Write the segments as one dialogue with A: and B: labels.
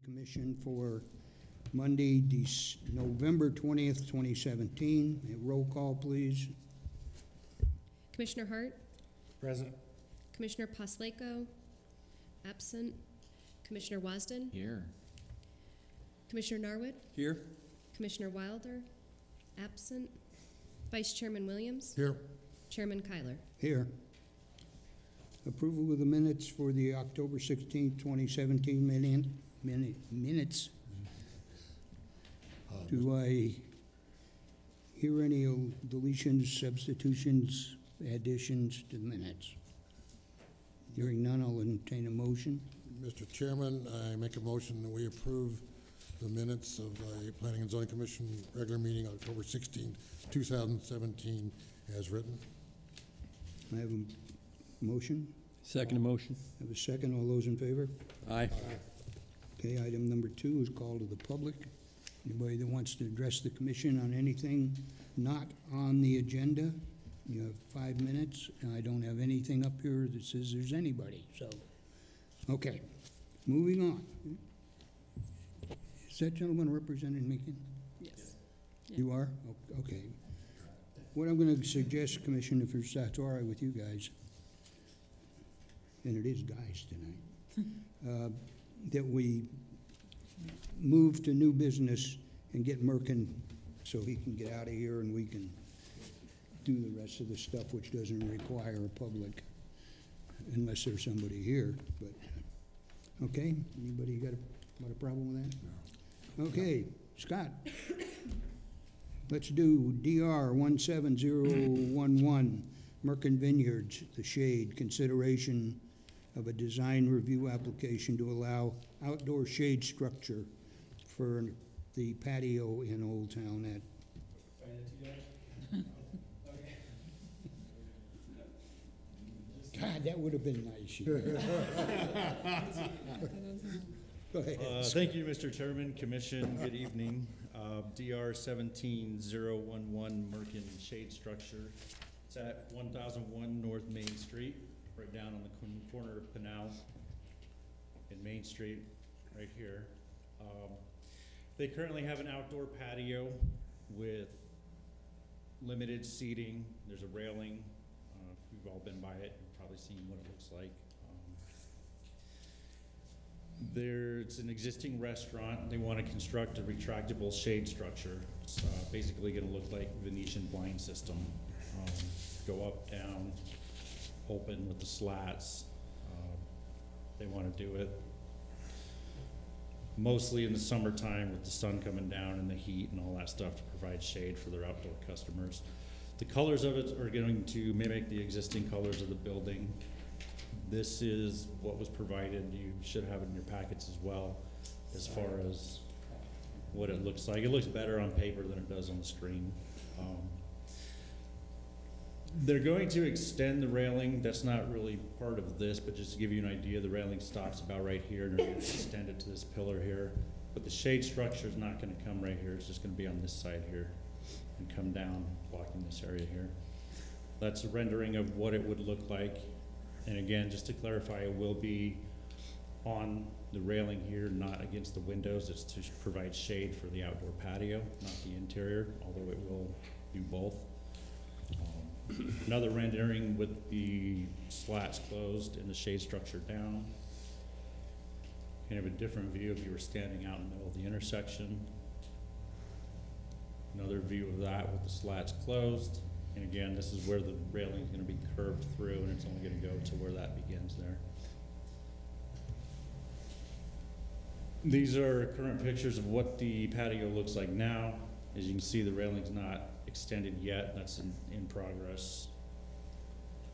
A: Commission for Monday, November 20th, 2017. A roll call, please.
B: Commissioner Hart?
C: Present.
B: Commissioner Pasleko? Absent. Commissioner Wasden?
D: Here.
B: Commissioner Narwood?
D: Here.
B: Commissioner Wilder? Absent. Vice Chairman Williams?
C: Here.
B: Chairman Kyler?
A: Here. Approval of the minutes for the October 16th, 2017 minutes. Do I hear any deletions, substitutions, additions to the minutes? Hearing none, I'll entertain a motion.
C: Mr. Chairman, I make a motion that we approve the minutes of the Planning and Zoning Commission regular meeting October 16, 2017 as written.
A: I have a motion.
D: Second motion.
A: I have a second. All those in favor?
D: Aye.
A: Okay, item number 2 is call to the public. Anybody that wants to address the commission on anything not on the agenda, you have 5 minutes. I don't have anything up here that says there's anybody, so. Okay, moving on. Is that gentleman representing Macon?
B: Yes.
A: You are? Okay. What I'm going to suggest, Commission, if that's all right with you guys, and it is guys tonight, that we move to new business and get Merkin so he can get out of here and we can do the rest of the stuff which doesn't require a public, unless there's somebody here. But okay, anybody got a problem with that? No. Okay, Scott. Let's do DR 17011, Merkin Vineyards, The Shade, consideration of a design review application to allow outdoor shade structure for the patio in Old Town at. God, that would have been nice. Go ahead.
E: Thank you, Mr. Chairman, Commission. Good evening. DR 17011 Merkin Shade Structure. It's at 1001 North Main Street, right down on the corner of Pinal and Main Street, right here. They currently have an outdoor patio with limited seating. There's a railing. If you've all been by it, you've probably seen what it looks like. There's an existing restaurant. They want to construct a retractable shade structure. It's basically going to look like Venetian blind system. Go up, down, open with the slats. They want to do it mostly in the summertime with the sun coming down and the heat and all that stuff to provide shade for their outdoor customers. The colors of it are going to mimic the existing colors of the building. This is what was provided. You should have it in your packets as well, as far as what it looks like. It looks better on paper than it does on the screen. They're going to extend the railing. That's not really part of this, but just to give you an idea, the railing stops about right here, and they're going to extend it to this pillar here. But the shade structure is not going to come right here. It's just going to be on this side here and come down, blocking this area here. That's a rendering of what it would look like. And again, just to clarify, it will be on the railing here, not against the windows. It's to provide shade for the outdoor patio, not the interior, although it will do both. Another rendering with the slats closed and the shade structure down. You can have a different view if you were standing out in the middle of the intersection. Another view of that with the slats closed. And again, this is where the railing is going to be curved through, and it's only going to go to where that begins there. These are current pictures of what the patio looks like now. As you can see, the railing's not extended yet. That's an in progress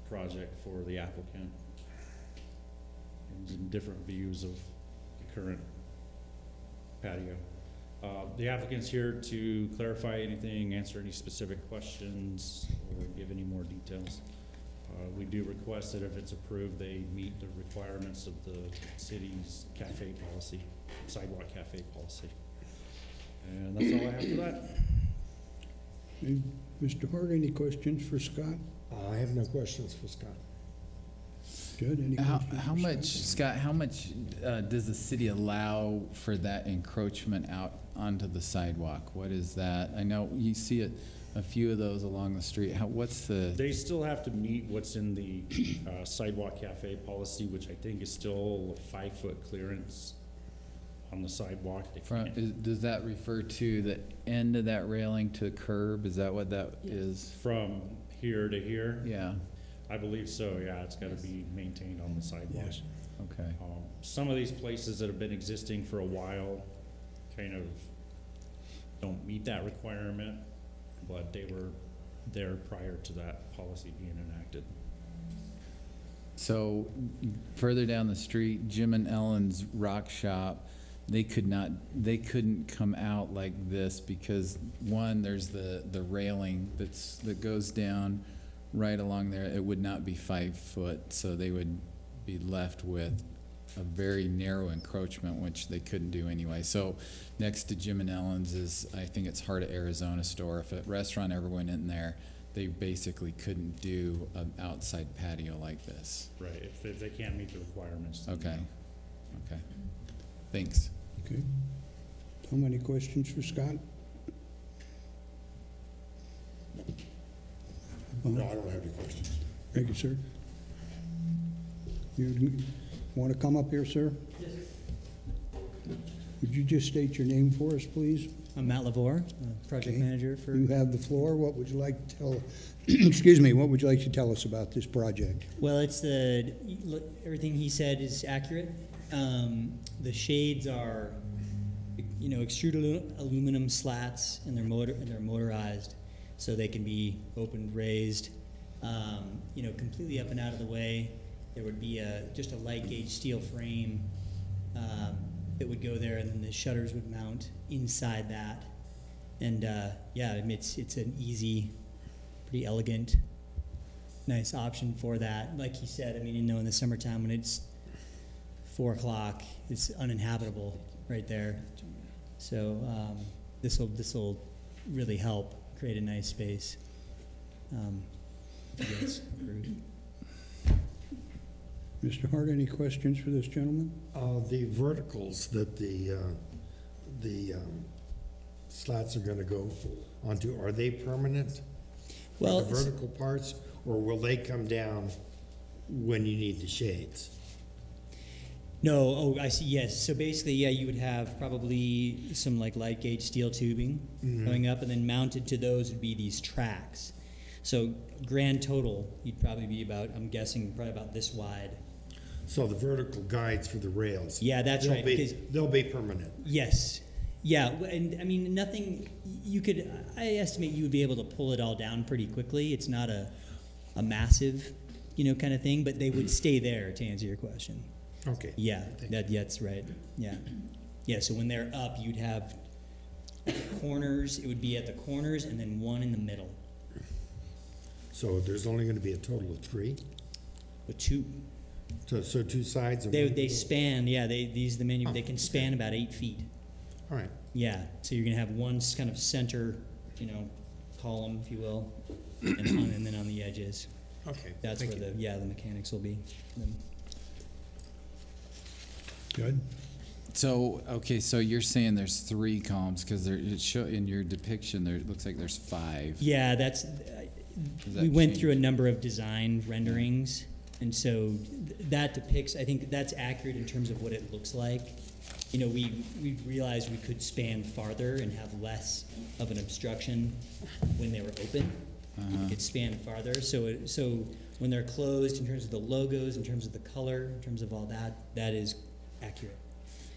E: project for the applicant. And different views of the current patio. The applicant's here to clarify anything, answer any specific questions, or give any more details. We do request that if it's approved, they meet the requirements of the city's cafe policy, sidewalk cafe policy. And that's all I have for that.
A: Hey, Mr. Hart, any questions for Scott?
C: I have no questions for Scott.
A: Good. Any questions
D: How
A: for
D: much, Scott, how much does the city allow for that encroachment out onto the sidewalk? What is that? I know you see a few of those along the street. What's the?
E: They still have to meet what's in the sidewalk cafe policy, which I think is still a 5-foot clearance on the sidewalk.
D: Does that refer to the end of that railing to curb? Is that what that is?
E: From here to here?
D: Yeah,
E: I believe so, yeah. It's got to be maintained on the sidewalk.
A: Yes.
D: okay.
E: Some of these places that have been existing for a while kind of don't meet that requirement, but they were there prior to that policy being enacted.
D: So further down the street, Jim and Ellen's Rock Shop, they couldn't come out like this because one, there's the railing that goes down right along there. It would not be 5 foot, so they would be left with a very narrow encroachment, which they couldn't do anyway. So next to Jim and Ellen's is, I think it's Heart of Arizona store. If a restaurant ever went in there, they basically couldn't do an outside patio like this.
E: Right, if they can't meet the requirements.
D: Okay, okay. Thanks.
A: Okay. Tom, any questions for Scott?
C: No, I don't have any questions.
A: Thank you, sir. You want to come up here, sir? Yes. Would you just state your name for us, please?
F: I'm Matt Lavore, project
A: Okay.
F: manager for.
A: You have the floor. What would you like to tell, excuse me, what would you like to tell us about this project?
F: Well, everything he said is accurate. The shades are, extruded aluminum slats, and they're motorized, so they can be opened, raised, completely up and out of the way. There would be just a light gauge steel frame that would go there, and then the shutters would mount inside that. And it's an easy, pretty elegant, nice option for that. Like he said, in the summertime when it's 4 o'clock, it's uninhabitable right there. So this will really help create a nice space. If you guys approve.
A: Mr. Hart, any questions for this gentleman?
G: The verticals that the slats are going to go onto, are they permanent?
F: Well,
G: The vertical parts, or will they come down when you need the shades?
F: no, I see, yes. So basically, you would have probably some light gauge steel tubing going up, and then mounted to those would be these tracks. So grand total, you'd probably be about, I'm guessing, probably about this wide.
G: So the vertical guides for the rails?
F: Yeah, that's right. Because
G: They'll be permanent?
F: yes. Yeah, and nothing, I estimate you would be able to pull it all down pretty quickly. It's not a massive, kind of thing, but they would stay there, to answer your question.
G: Okay.
F: Yeah, that's right. Yeah. Yeah, so when they're up, you'd have corners, it would be at the corners and then one in the middle.
G: So there's only going to be a total of 3?
F: With two.
G: So 2 sides? And
F: They
G: one-
F: span, they can span about 8 feet.
G: All right.
F: Yeah, so you're gonna have one kind of center, column, if you will, and then on the edges.
G: Okay.
F: That's
G: Thank
F: where
G: you.
F: the mechanics will be.
A: Good.
D: So, okay, so you're saying there's 3 columns, because in your depiction, it looks like there's 5.
F: Yeah,
D: Does that
F: we went
D: change?
F: through a number of design renderings, and so that depicts, I think that's accurate in terms of what it looks like. We realized we could span farther and have less of an obstruction when they were open. We could span farther, so when they're closed, in terms of the logos, in terms of the color, in terms of all that, that is accurate.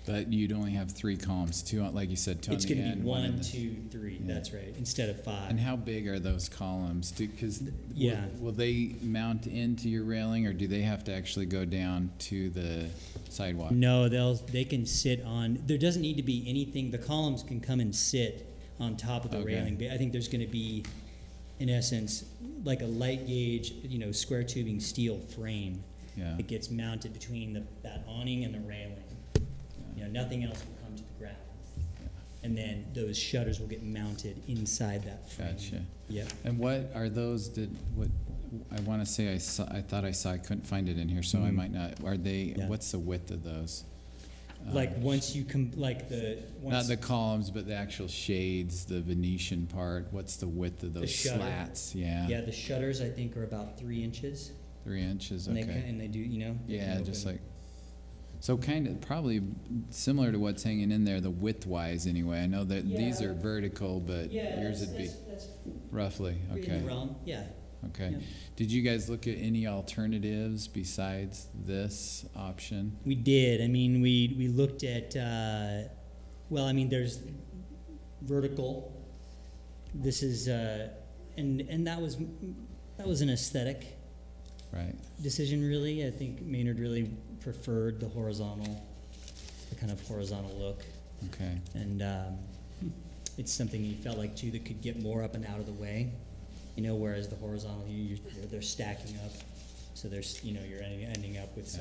D: But you'd only have 3 columns, 2, like you said, 2 on
F: It's
D: the
F: going to
D: end.
F: be
D: one in
F: 1,
D: the-
F: 2, 3.
D: Yeah.
F: That's right. Instead of 5.
D: And how big are those columns? Because
F: Yeah.
D: will they mount into your railing, or do they have to actually go down to the sidewalk?
F: No, they can sit on. There doesn't need to be anything. The columns can come and sit on top of the
D: Okay.
F: railing. But I think there's going to be, in essence, like a light gauge, square tubing steel frame
D: Yeah.
F: that gets mounted between that awning and the railing. Nothing else will come to the ground. And then those shutters will get mounted inside that frame.
D: Gotcha.
F: Yeah.
D: And what are those? I want to say I thought I saw. I couldn't find it in here, so I might not. Are they?
F: Yeah.
D: What's the width of those?
F: Like once you like the
D: Not
F: once
D: the columns, but the actual shades, the Venetian part. What's the width of those
F: shutter.
D: slats? Yeah.
F: yeah, the shutters I think are about 3 inches.
D: 3 inches,
F: And
D: okay.
F: they do, you know. they
D: Yeah,
F: can
D: just
F: open.
D: like, so kind of probably similar to what's hanging in there, the width-wise anyway. I know that these
F: Yeah.
D: are vertical, but
F: Yeah,
D: yours would be
F: that's
D: roughly,
F: in
D: okay.
F: the realm. Yeah.
D: Okay.
F: Yeah.
D: Did you guys look at any alternatives besides this option?
F: We did. I mean, we looked at, well, I mean, there's vertical. This is, and that was an aesthetic
D: Right,
F: decision, really. I think Maynard really preferred the kind of horizontal look.
D: okay.
F: And it's something he felt like, too, that could get more up and out of the way. You know, whereas the horizontal, they're stacking up. So there's, you know, you're ending up with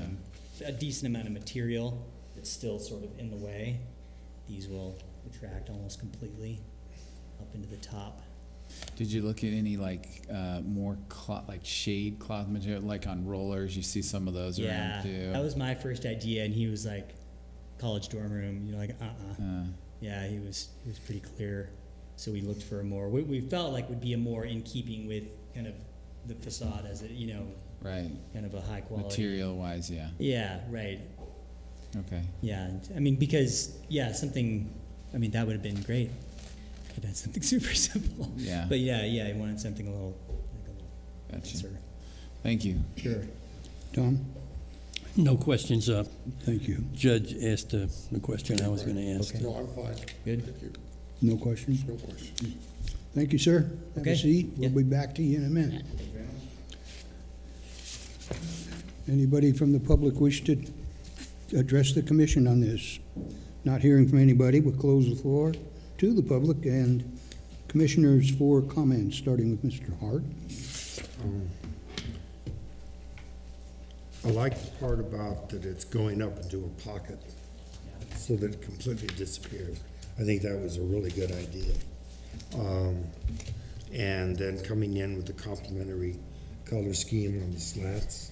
F: a decent amount of material that's still sort of in the way. These will retract almost completely up into the top.
D: Did you look at any like more cloth, like shade cloth material, like on rollers? You see some of those around too.
F: That was my first idea, and he was like, college dorm room, you know, like Yeah, he was pretty clear. So we looked for a more, we felt like would be a more in keeping with kind of the facade as it, you know,
D: Right.
F: kind of a high quality.
D: Material wise, yeah.
F: Yeah, right.
D: Okay.
F: Yeah, and, I mean, because, yeah, something, I mean, that would have been great. Could have done something super simple.
D: Yeah.
F: But yeah, I wanted something a little
D: Gotcha.
F: nicer.
D: Thank you.
F: Sure.
A: Tom?
H: No questions.
A: Thank you.
H: Judge asked the question I was going to ask.
F: Okay.
C: No, I'm fine.
F: Good.
C: Thank you.
A: No questions?
C: No question.
A: Thank you, sir. Have
F: Okay.
A: a seat. We'll
F: Yeah.
A: be back to you in a minute. Anybody from the public wish to address the commission on this? Not hearing from anybody, we'll close the floor to the public and commissioners for comments, starting with Mr. Hart.
G: I like the part about that it's going up into a pocket so that it completely disappears. I think that was a really good idea. And then coming in with the complementary color scheme on the slats.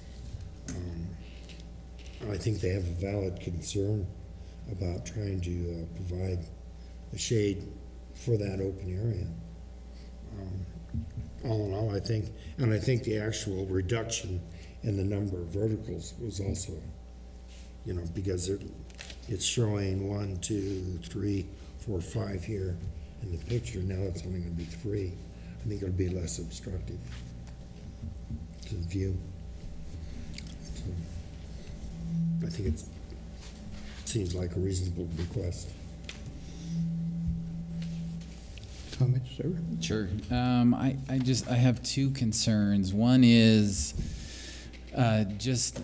G: I think they have a valid concern about trying to provide a shade for that open area. All in all, I think the actual reduction in the number of verticals was also, you know, because it's showing 1, 2, 3, 4, 5 here in the picture. Now it's only going to be 3. I think it'll be less obstructive to the view. So I think it seems like a reasonable request.
A: Comments, sir?
D: Sure. I have two concerns. One is just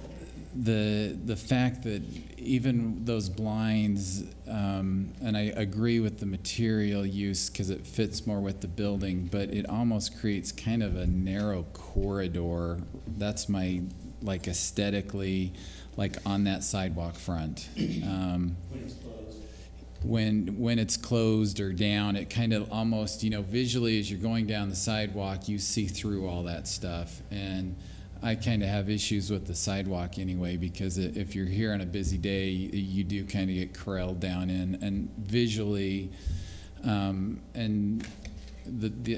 D: the fact that even those blinds, and I agree with the material use because it fits more with the building, but it almost creates kind of a narrow corridor. That's my, like, aesthetically, like on that sidewalk front. When it's closed or down, it kind of almost, you know, visually as you're going down the sidewalk, you see through all that stuff. And I kind of have issues with the sidewalk anyway, because if you're here on a busy day, you do kind of get corralled down in. And visually, and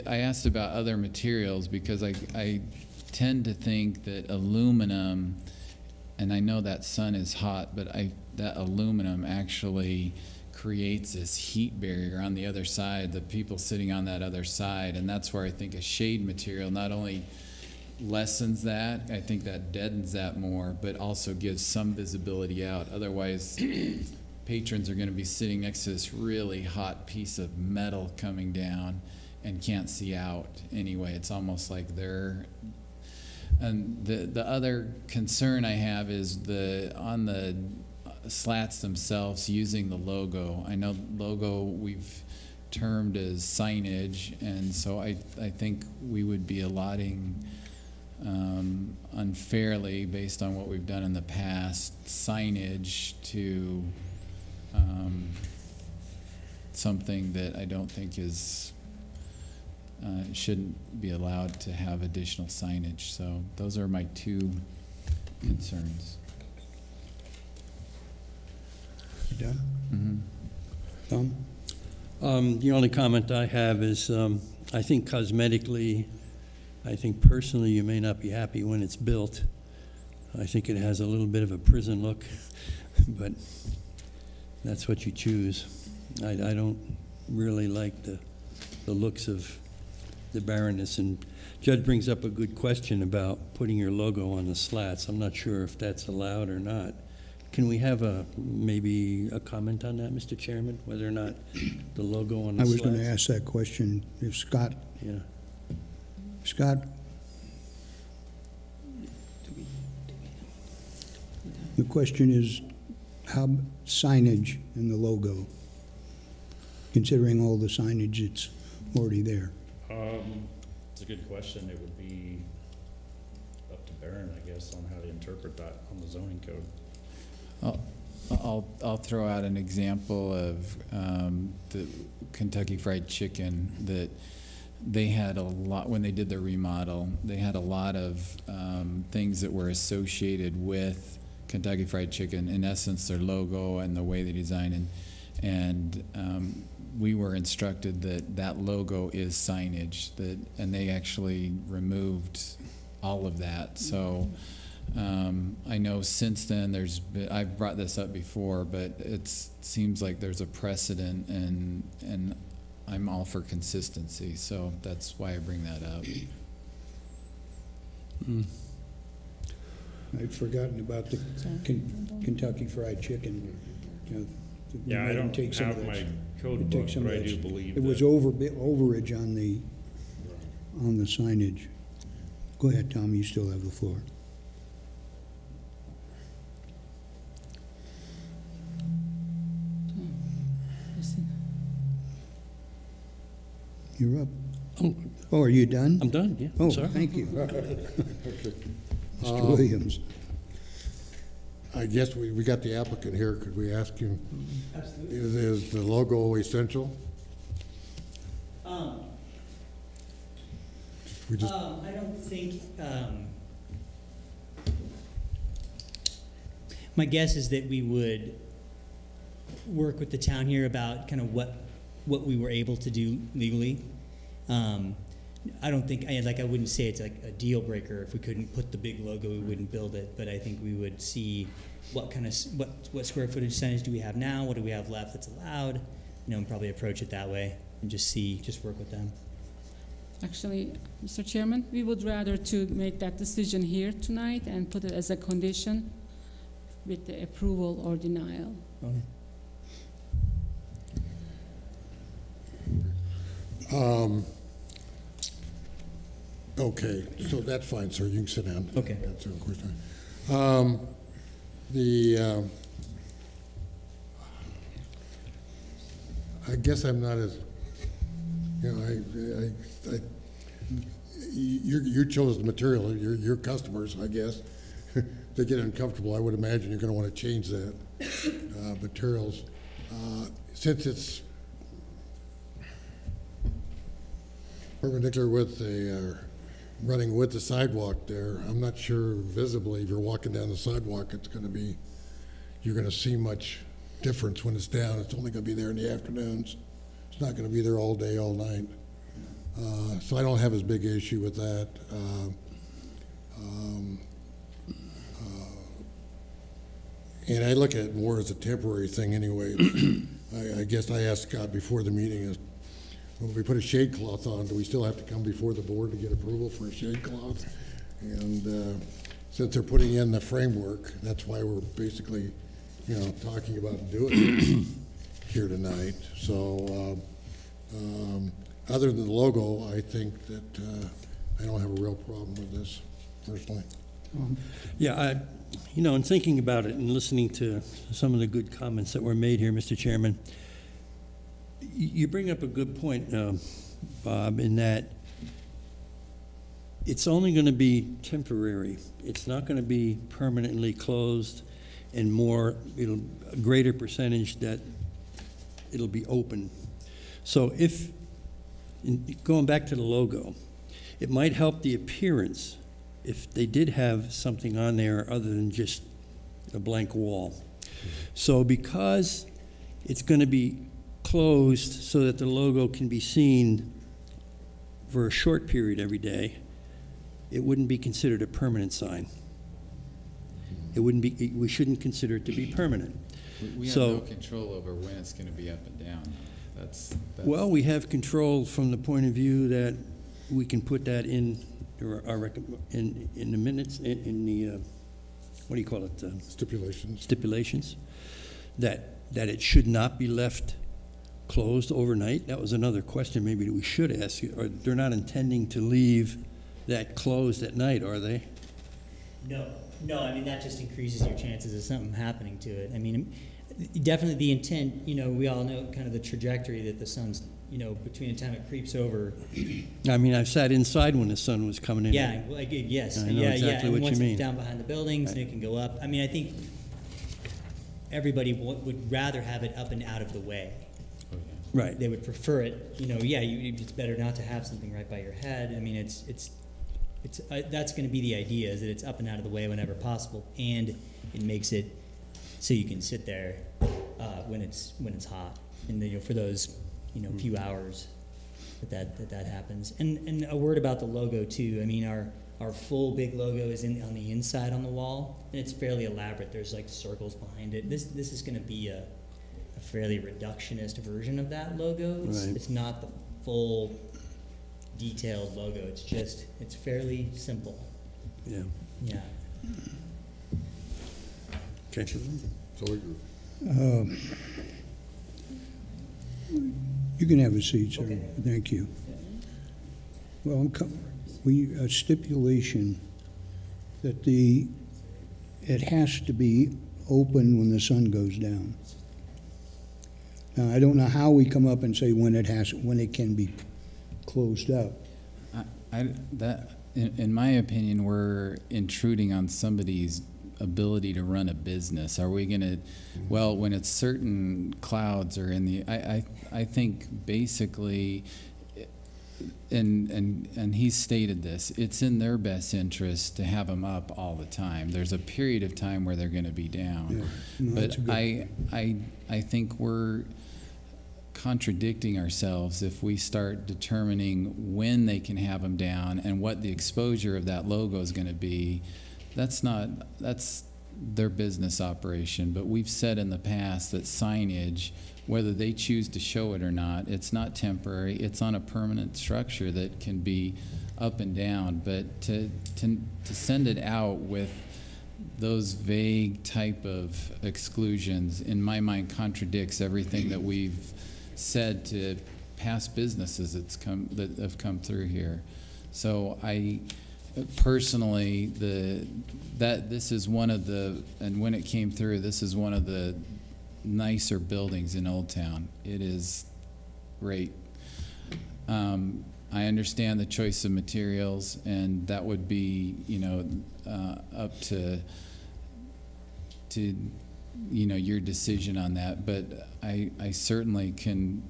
D: I asked about other materials because I tend to think that aluminum, and I know that sun is hot, but that aluminum actually creates this heat barrier on the other side, the people sitting on that other side, and that's where I think a shade material not only lessens that, I think that deadens that more, but also gives some visibility out. Otherwise, patrons are going to be sitting next to this really hot piece of metal coming down and can't see out anyway. It's almost like they're... And the other concern I have is on the slats themselves using the logo. I know logo we've termed as signage, and so I think we would be allotting unfairly, based on what we've done in the past, signage to something that I don't think is shouldn't be allowed to have additional signage. So those are my two concerns.
A: You done?
D: Mhm.
A: Tom?
H: The only comment I have is, I think cosmetically, I think personally you may not be happy when it's built. I think it has a little bit of a prison look, but that's what you choose. I don't really like the looks of the Baroness, and Judd brings up a good question about putting your logo on the slats. I'm not sure if that's allowed or not. Can we have maybe a comment on that, Mr. Chairman, whether or not the logo on the
A: I
H: slats?
A: was going to ask that question if Scott,
H: Yeah.
A: Scott? The question is, how signage in the logo, considering all the signage that's already there?
E: It's a good question. It would be up to Baron, I guess, on how to interpret that on the zoning code.
D: I'll throw out an example of the Kentucky Fried Chicken that they had a lot, when they did their remodel, they had a lot of things that were associated with Kentucky Fried Chicken, in essence, their logo and the way they design, and we were instructed that that logo is signage, and they actually removed all of that. So I know since then I've brought this up before, but it seems like there's a precedent, and I'm all for consistency, so that's why I bring that up.
A: I'd forgotten about the Kentucky Fried Chicken. You know, we
E: Yeah, I
A: made them
E: don't
A: take some of
E: have
A: that-
E: my code
A: take
E: book,
A: some
E: but
A: of
E: I
A: that-
E: do believe
A: It was
E: that.
A: overage on the signage. Go ahead, Tom, you still have the floor. You're up. Oh, are you done?
H: I'm done, yeah.
A: Oh,
H: Sorry.
A: thank you. Mr. Williams.
C: I guess we got the applicant here. Could we ask him, is the logo essential? We just,
F: I don't think, my guess is that we would work with the town here about kind of what we were able to do legally. I don't think, I wouldn't say it's like a deal breaker. If we couldn't put the big logo, we wouldn't build it, but I think we would see what kind of, what square footage percentage do we have now, what do we have left that's allowed, and probably approach it that way, and just work with them.
I: Actually, Mr. Chairman, we would rather to make that decision here tonight and put it as a condition with the approval or denial.
C: okay, so that's fine, sir. You can sit down.
F: Okay.
C: That's a question. I guess I'm not as, you chose the material, your customers, I guess. They get uncomfortable, I would imagine you're gonna wanna change that, materials. Since it's perpendicular with running with the sidewalk there, I'm not sure visibly, if you're walking down the sidewalk, you're gonna see much difference when it's down. It's only gonna be there in the afternoons. It's not gonna be there all day, all night. So I don't have as big an issue with that. And I look at it more as a temporary thing anyway. I guess I asked Scott before the meeting, when we put a shade cloth on, do we still have to come before the board to get approval for a shade cloth? And since they're putting in the framework, that's why we're basically, talking about doing it here tonight. So other than the logo, I think that I don't have a real problem with this personally.
H: Yeah, in thinking about it and listening to some of the good comments that were made here, Mr. Chairman, you bring up a good point, Bob, in that it's only going to be temporary. It's not going to be permanently closed, and a greater percentage that it'll be open. So going back to the logo, it might help the appearance if they did have something on there other than just a blank wall. So because it's going to be closed so that the logo can be seen for a short period every day, it wouldn't be considered a permanent sign. It wouldn't be, we shouldn't consider it to be permanent.
D: We have
H: So-
D: no control over when it's gonna be up and down. That's
H: Well, we have control from the point of view that we can put that in in the minutes, in the, what do you call it?
C: Stipulations.
H: Stipulations, that it should not be left closed overnight. That was another question maybe that we should ask you. Or they're not intending to leave that closed at night, are they?
F: No, I mean, that just increases your chances of something happening to it. I mean, definitely the intent, you know, we all know kind of the trajectory that the sun's, you know, between the time it creeps over.
H: I mean, I've sat inside when the sun was coming in.
F: Yeah, like, yes,
H: I know
F: yeah,
H: exactly
F: yeah. And
H: what you
F: once
H: mean.
F: it's down behind the buildings, and it can go up. I mean, I think everybody would rather have it up and out of the way.
H: Right.
F: They would prefer it, you know, yeah, it's better not to have something right by your head. I mean, it's that's going to be the idea, is that it's up and out of the way whenever possible, and it makes it so you can sit there when it's hot, and you know, for those, you know, few hours that happens. And a word about the logo too. I mean, our full big logo is on the inside on the wall, and it's fairly elaborate. There's like circles behind it. This is going to be a fairly reductionist version of that logo. It's not the full detailed logo. It's fairly simple.
H: Yeah.
F: Yeah.
H: Okay.
C: So we-
A: You can have a seat, sir.
F: Okay.
A: Thank you. Well, a stipulation that it has to be open when the sun goes down. Now, I don't know how we come up and say when it can be closed up.
D: In my opinion, we're intruding on somebody's ability to run a business. Are we gonna, well, when it's certain clouds are in the, I think basically, and he stated this, it's in their best interest to have them up all the time. There's a period of time where they're gonna be down.
A: Yeah. No, that's
D: But
A: a good-
D: I think we're contradicting ourselves if we start determining when they can have them down and what the exposure of that logo is going to be. That's their business operation. But we've said in the past that signage, whether they choose to show it or not, it's not temporary. It's on a permanent structure that can be up and down. But to send it out with those vague type of exclusions, in my mind, contradicts everything that we've said to past businesses that have come through here. So I personally, this is one of the, and when it came through, this is one of the nicer buildings in Old Town. It is great. I understand the choice of materials, and that would be, you know, up to you know, your decision on that, but I certainly can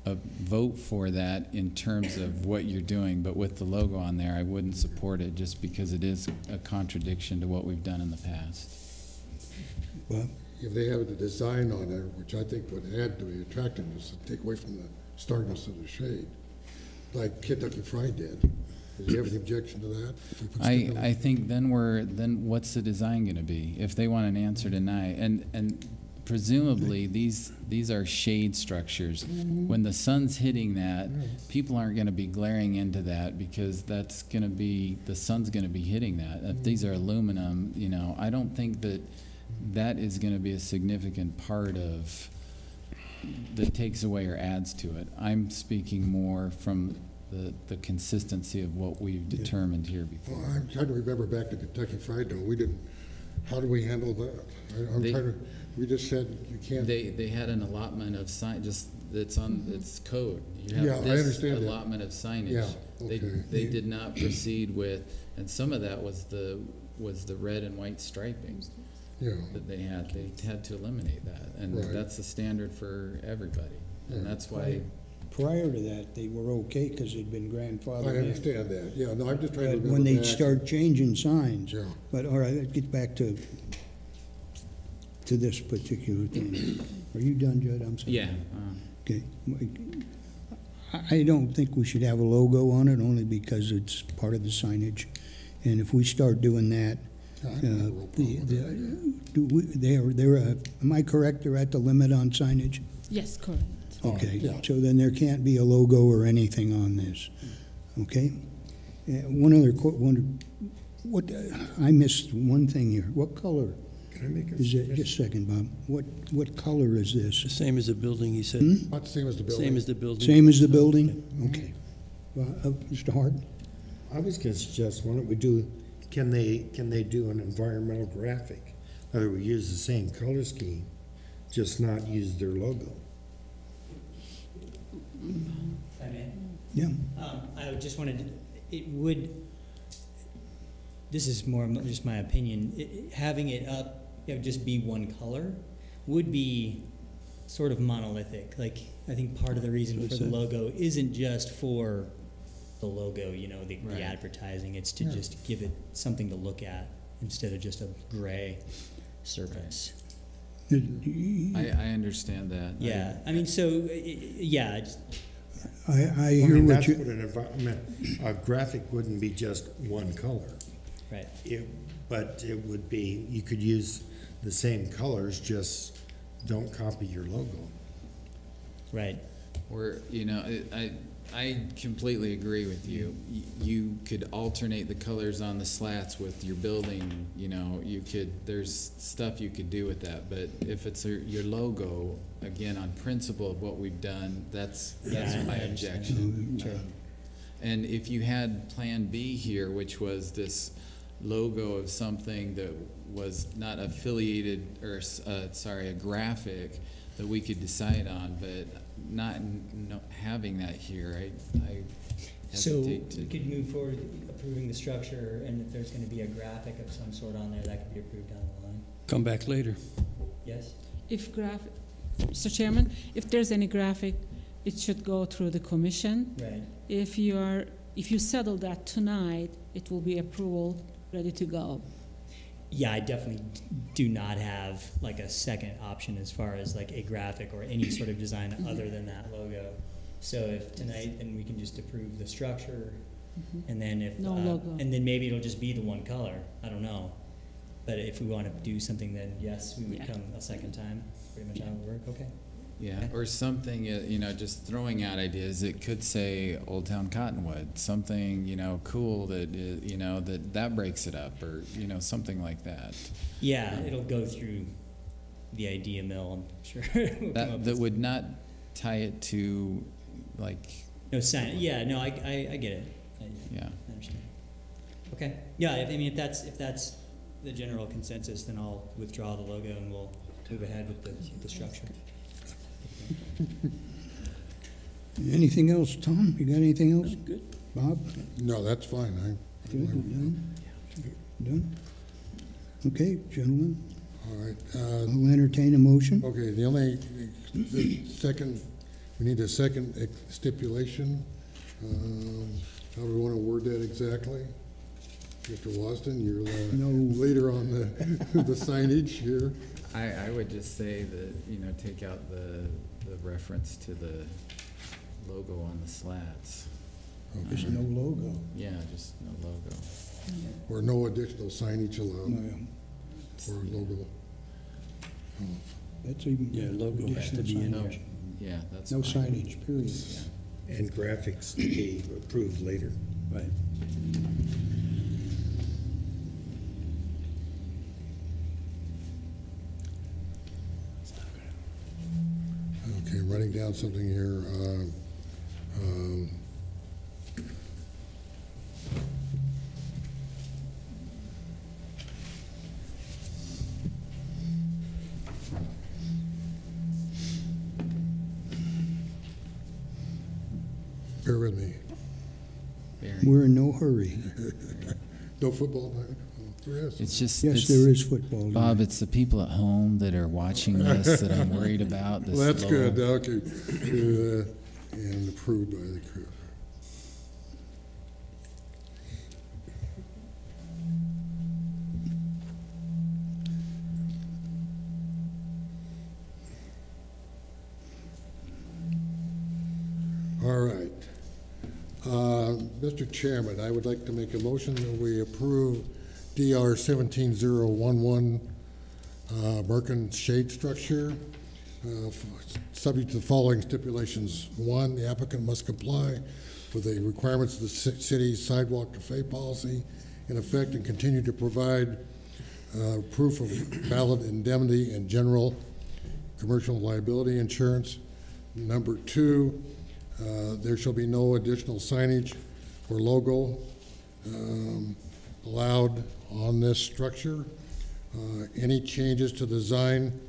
D: vote for that in terms of what you're doing, but with the logo on there, I wouldn't support it just because it is a contradiction to what we've done in the past.
A: Well,
C: If they have the design on there, which I think would add to the attractiveness and take away from the starkness of the shade, like Kentucky Fried did. Do you have any objection to that? If we put stipulations?
D: I think then what's the design going to be if they want an answer tonight? And presumably these are shade structures. When the sun's hitting that, people aren't going to be glaring into that because that's going to be, the sun's going to be hitting that. If these are aluminum, you know, I don't think that is going to be a significant part of that takes away or adds to it. I'm speaking more from the consistency of what we've determined here before.
C: Well, I'm trying to remember back to Kentucky Fried Dough. We didn't, how do we handle that? We just said you can't.
D: They had an allotment of it's code. You have
C: Yeah, I
D: this
C: understand that.
D: allotment of signage.
C: Yeah, okay.
D: They did not proceed with, and some of that was the red and white striping
C: Yeah,
D: that they had. They had to eliminate that, and
C: Right.
D: that's the standard for everybody, and that's why.
A: prior to that, they were okay because they'd been grandfathered
C: I
A: in.
C: understand that. Yeah, no, I'm just trying to
A: But
C: remember
A: when they
C: back.
A: start changing signs.
C: Yeah.
A: But, all right, let's get back to to this particular thing. Are you done, Judd? I'm sorry.
D: Yeah.
A: Okay. I don't think we should have a logo on it, only because it's part of the signage. And if we start doing that,
C: I have no real problem with that.
A: am I correct, they're at the limit on signage?
I: Yes, correct.
A: Okay,
C: yeah.
A: so then there can't be a logo or anything on this, okay? One other, what, I missed one thing here. What color
G: Can I make a
A: is it?
G: suggestion?
A: Just a second, Bob. What color is
H: The
A: this?
H: same as the building, he said.
C: Not the same as the building.
H: Same as the building.
A: Same as the building? Okay. Mr. Hart?
G: I was gonna suggest, why don't we do, can they do an environmental graphic? Whether we use the same color scheme, just not use their logo.
F: If I may.
A: Yeah.
F: I would just wanted, it would, this is more just my opinion, having it up, it would just be one color, would be sort of monolithic. Like, I think part of the reason for the logo isn't just for the logo, you know, the
D: Right.
F: advertising, it's to just give it something to look at instead of just a gray surface.
D: I understand that.
F: Yeah, I mean, so, yeah, just,
A: I
G: I
A: hear
G: mean,
A: what
G: that's
A: you,
G: what an environment, a graphic wouldn't be just one color.
F: right.
G: But it would be, you could use the same colors, just don't copy your logo.
F: Right.
D: Or, you know, I completely agree with you. You could alternate the colors on the slats with your building, you know, there's stuff you could do with that, but if it's your logo, again, on principle of what we've done, that's
F: Yeah,
D: my
F: I understand.
D: objection.
F: Sure.
D: And if you had Plan B here, which was this logo of something that was not affiliated, or, a graphic that we could decide on, but not having that here, I
F: So
D: hesitate to.
F: we could move forward approving the structure, and if there's gonna be a graphic of some sort on there, that could be approved down the line.
H: Come back later.
F: Yes?
I: Mr. Chairman, if there's any graphic, it should go through the commission.
F: Right.
I: If you settle that tonight, it will be approval, ready to go.
F: Yeah, I definitely do not have like a second option as far as like a graphic or any sort of design other than that logo. So if tonight, then we can just approve the structure, and then if,
I: No logo.
F: and then maybe it'll just be the one color, I don't know. But if we wanna do something, then yes, we would
I: Yeah.
F: come a second time, pretty much how it would work, okay?
D: Yeah, or something, you know, just throwing out ideas. It could say Old Town Cottonwood, something, you know, cool that, you know, that breaks it up, or, you know, something like that.
F: Yeah, it'll go through the idea mill, I'm sure. We'll come up
D: That
F: with
D: would not tie it to, like,
F: no sign, yeah, no, I get it.
D: yeah.
F: I understand. Okay, yeah, I mean, if that's the general consensus, then I'll withdraw the logo and we'll move ahead with the structure.
A: anything else, Tom? You got anything else?
H: Good.
A: Bob?
C: No, that's fine.
A: Good, done? Done? Okay, gentlemen,
C: All right.
A: I'll entertain a motion.
C: Okay, we need a second stipulation. How do we want to word that exactly? Mr. Wasden, you're the
A: No.
C: leader on the signage here.
D: I would just say that, you know, take out the reference to the logo on the slats.
A: There's no logo.
D: Yeah, just no logo.
C: Or no additional signage
A: No,
C: allowed, or logo.
A: That's even.
H: Yeah, logo has to be in
A: additional
H: there.
A: signage.
D: Yeah, that's
A: No
D: fine.
A: signage, period.
G: And graphics to be approved later.
H: Right.
C: Okay, writing down something here. Bear with me.
D: Very-
A: We're in no hurry.
C: No football night? Oh, there is.
D: It's just,
A: Yes,
D: it's-
A: there is football.
D: Bob, it's the people at home that are watching this that I'm worried about. This
C: Well, that's
D: lower-
C: good, okay. And approved by the crew. All right. Mr. Chairman, I would like to make a motion that we approve DR 17011 Merkin shade structure, subject to the following stipulations. One, the applicant must comply with the requirements of the city's sidewalk cafe policy in effect and continue to provide proof of valid indemnity and general commercial liability insurance. Number two, there shall be no additional signage or logo allowed on this structure. Any changes to the design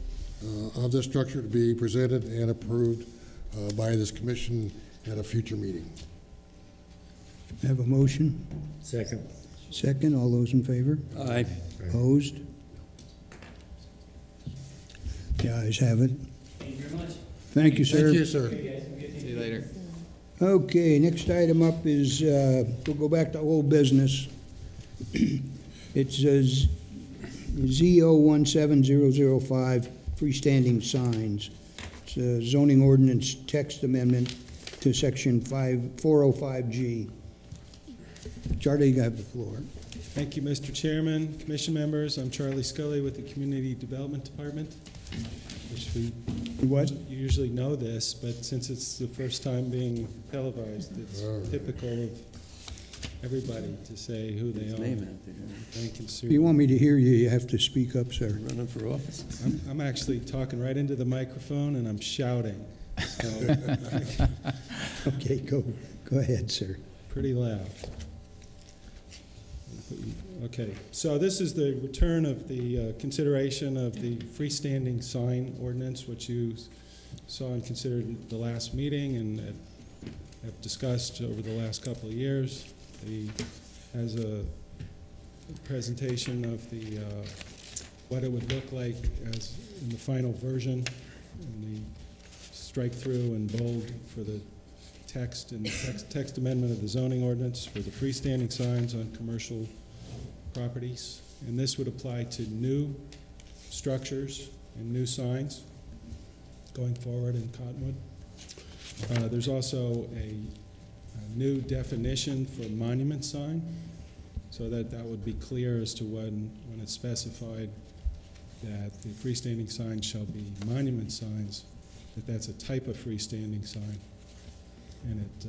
C: of this structure to be presented and approved by this commission at a future meeting.
A: Have a motion?
G: Second.
A: Second, all those in favor?
H: Aye.
A: Opposed? The ayes have it.
F: Thank you very much.
A: Thank you, sir.
C: Thank you, sir.
D: See you later.
A: Okay, next item up is, we'll go back to old business. It says ZO17005, freestanding signs. It's a zoning ordinance text amendment to section 405G. Charlie, you have the floor.
J: Thank you, Mr. Chairman, commission members. I'm Charlie Scully with the Community Development Department, which we
A: What?
J: you usually know this, but since it's the first time being televised, it's typical of everybody to say who they are.
H: Name out there.
J: Thank you, sir.
A: If you want me to hear you, you have to speak up, sir.
H: Running for office.
J: I'm actually talking right into the microphone and I'm shouting, so
A: Okay, go ahead, sir.
J: pretty loud. Okay, so this is the return of the consideration of the freestanding sign ordinance, which you saw and considered at the last meeting and have discussed over the last couple of years. Has a presentation of the what it would look like as in the final version, and the strike through and bold for the text and the text amendment of the zoning ordinance for the freestanding signs on commercial properties. And this would apply to new structures and new signs going forward in Cottonwood. There's also a new definition for monument sign, so that would be clear as to when it's specified that the freestanding signs shall be monument signs, that's a type of freestanding sign. And it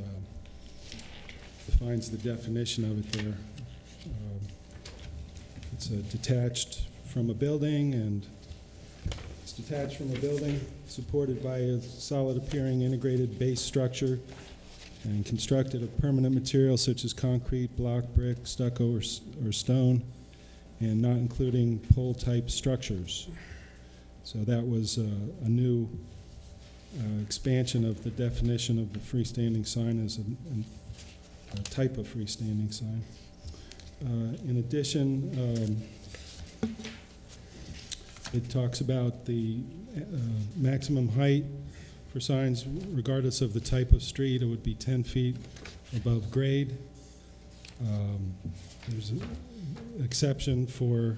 J: defines the definition of it there. It's detached from a building, and it's detached from a building, supported by a solid appearing integrated base structure, and constructed of permanent materials such as concrete, block, brick, stucco, or stone, and not including pole-type structures. So that was a new expansion of the definition of the freestanding sign as a type of freestanding sign. In addition, it talks about the maximum height for signs, regardless of the type of street. It would be 10 feet above grade. There's an exception for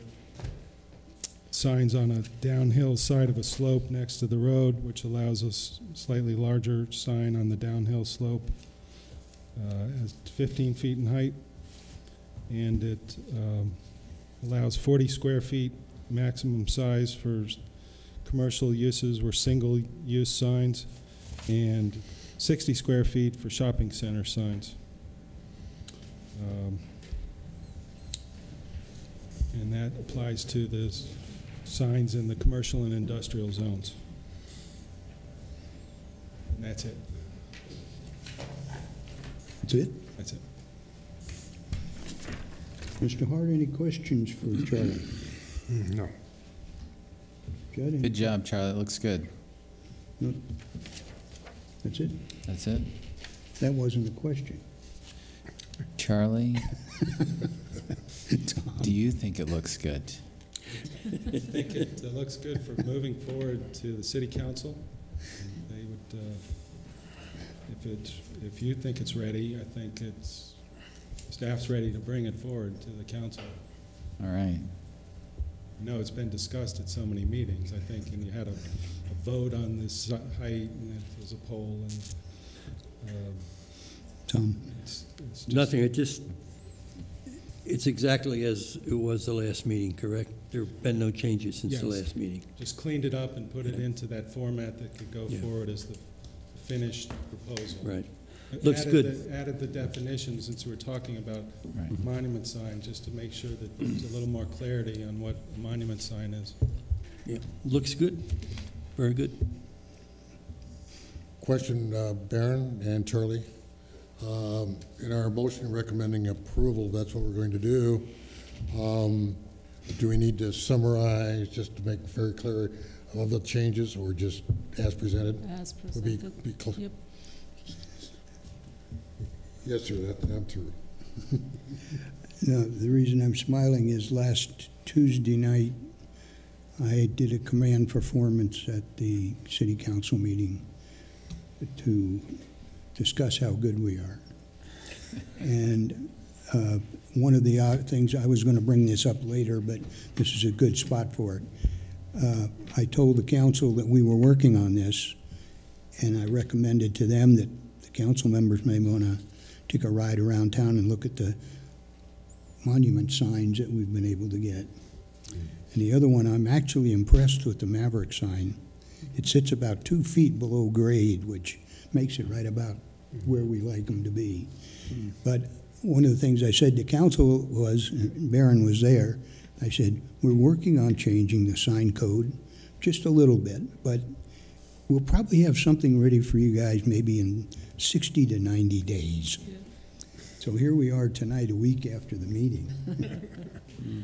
J: signs on a downhill side of a slope next to the road, which allows a slightly larger sign on the downhill slope, as 15 feet in height. And it allows 40 square feet maximum size for commercial uses or single-use signs, and 60 square feet for shopping center signs. And that applies to the signs in the commercial and industrial zones. And that's it.
A: That's it?
J: That's it.
A: Mr. Hart, any questions for Charlie?
G: No.
A: Judd, any-
D: Good job, Charlie. It looks good.
A: No? That's it?
D: That's it.
A: That wasn't a question.
D: Charlie,
A: Tom.
D: do you think it looks good?
J: I think it looks good for moving forward to the city council. They would, if you think it's ready, I think staff's ready to bring it forward to the council.
D: All right.
J: I know it's been discussed at so many meetings, I think, and you had a vote on this height, and it was a poll, and
A: Tom?
J: It's just-
H: Nothing, it's exactly as it was the last meeting, correct? There have been no changes since the
J: Yes.
H: last meeting.
J: Just cleaned it up and put it into that format that could go
H: Yeah.
J: forward as the finished proposal.
H: Right. Looks
J: Added
H: good.
J: Added the definitions, since we're talking about
D: Right.
J: monument sign, just to make sure that there's a little more clarity on what a monument sign is.
H: Yeah, looks good, very good.
C: Question, Baron and Charlie. In our motion recommending approval, that's what we're going to do. Do we need to summarize, just to make very clear, of the changes, or just as presented?
I: As
C: Would be
I: presented. Yep.
C: Yes, sir, I'm through.
A: No, the reason I'm smiling is last Tuesday night, I did a command performance at the city council meeting to discuss how good we are. And one of the odd things, I was going to bring this up later, but this is a good spot for it. I told the council that we were working on this, and I recommended to them that the council members may want to take a ride around town and look at the monument signs that we've been able to get. And the other one, I'm actually impressed with the Maverick sign. It sits about 2 feet below grade, which makes it right about where we like them to be. But one of the things I said to council was, and Barron was there, I said, we're working on changing the sign code just a little bit, but we'll probably have something ready for you guys maybe in 60 to 90 days.
I: Yeah.
A: So here we are tonight, a week after the meeting.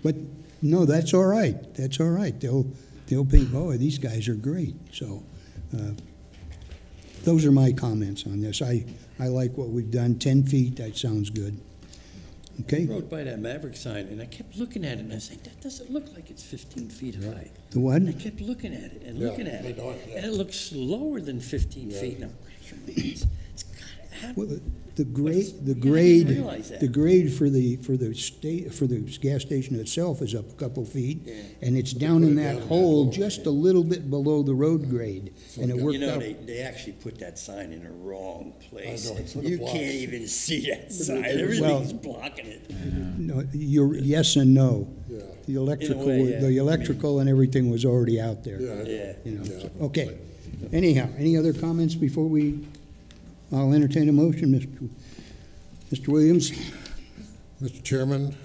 A: But no, that's all right. That's all right. They'll think, oh, these guys are great. So those are my comments on this. I like what we've done. 10 feet, that sounds good.
H: I
A: Okay?
H: rode by that Maverick sign, and I kept looking at it, and I said, that doesn't look like it's 15 feet high.
A: The what?
H: And I kept looking at it and looking at it, and it looks lower than 15 feet. And I'm like, it's got
A: Well,
H: to
A: the grade, the
H: didn't
A: grade,
H: realize that.
A: the grade for the gas station itself is up a couple feet,
H: Yeah.
A: and it's down in that hole just a little bit below the road grade, and it worked
H: You know,
A: out.
H: they actually put that sign in the wrong place.
C: I know, it's in the
H: You
C: blocks.
H: can't even see that sign.
A: Well-
H: Everything's blocking it.
A: No, you're, yes and no.
C: Yeah.
A: The electrical,
H: way, yeah.
A: the electrical and everything was already out there.
C: Yeah, I know.
H: Yeah.
A: You know,
C: Yeah.
A: okay. Anyhow, any other comments before I'll entertain a motion, Mr. Williams?
C: Mr. Chairman,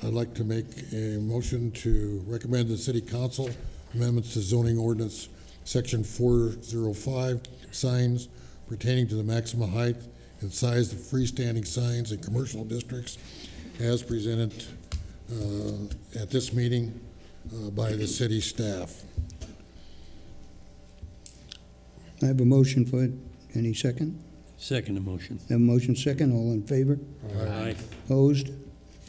C: I'd like to make a motion to recommend the city council amendments to zoning ordinance, section 405, signs pertaining to the maximum height and size of freestanding signs in commercial districts as presented at this meeting by the city staff.
A: I have a motion for it. Any second?
H: Second emotion.
A: Have a motion second. All in favor?
H: Aye.
A: Opposed?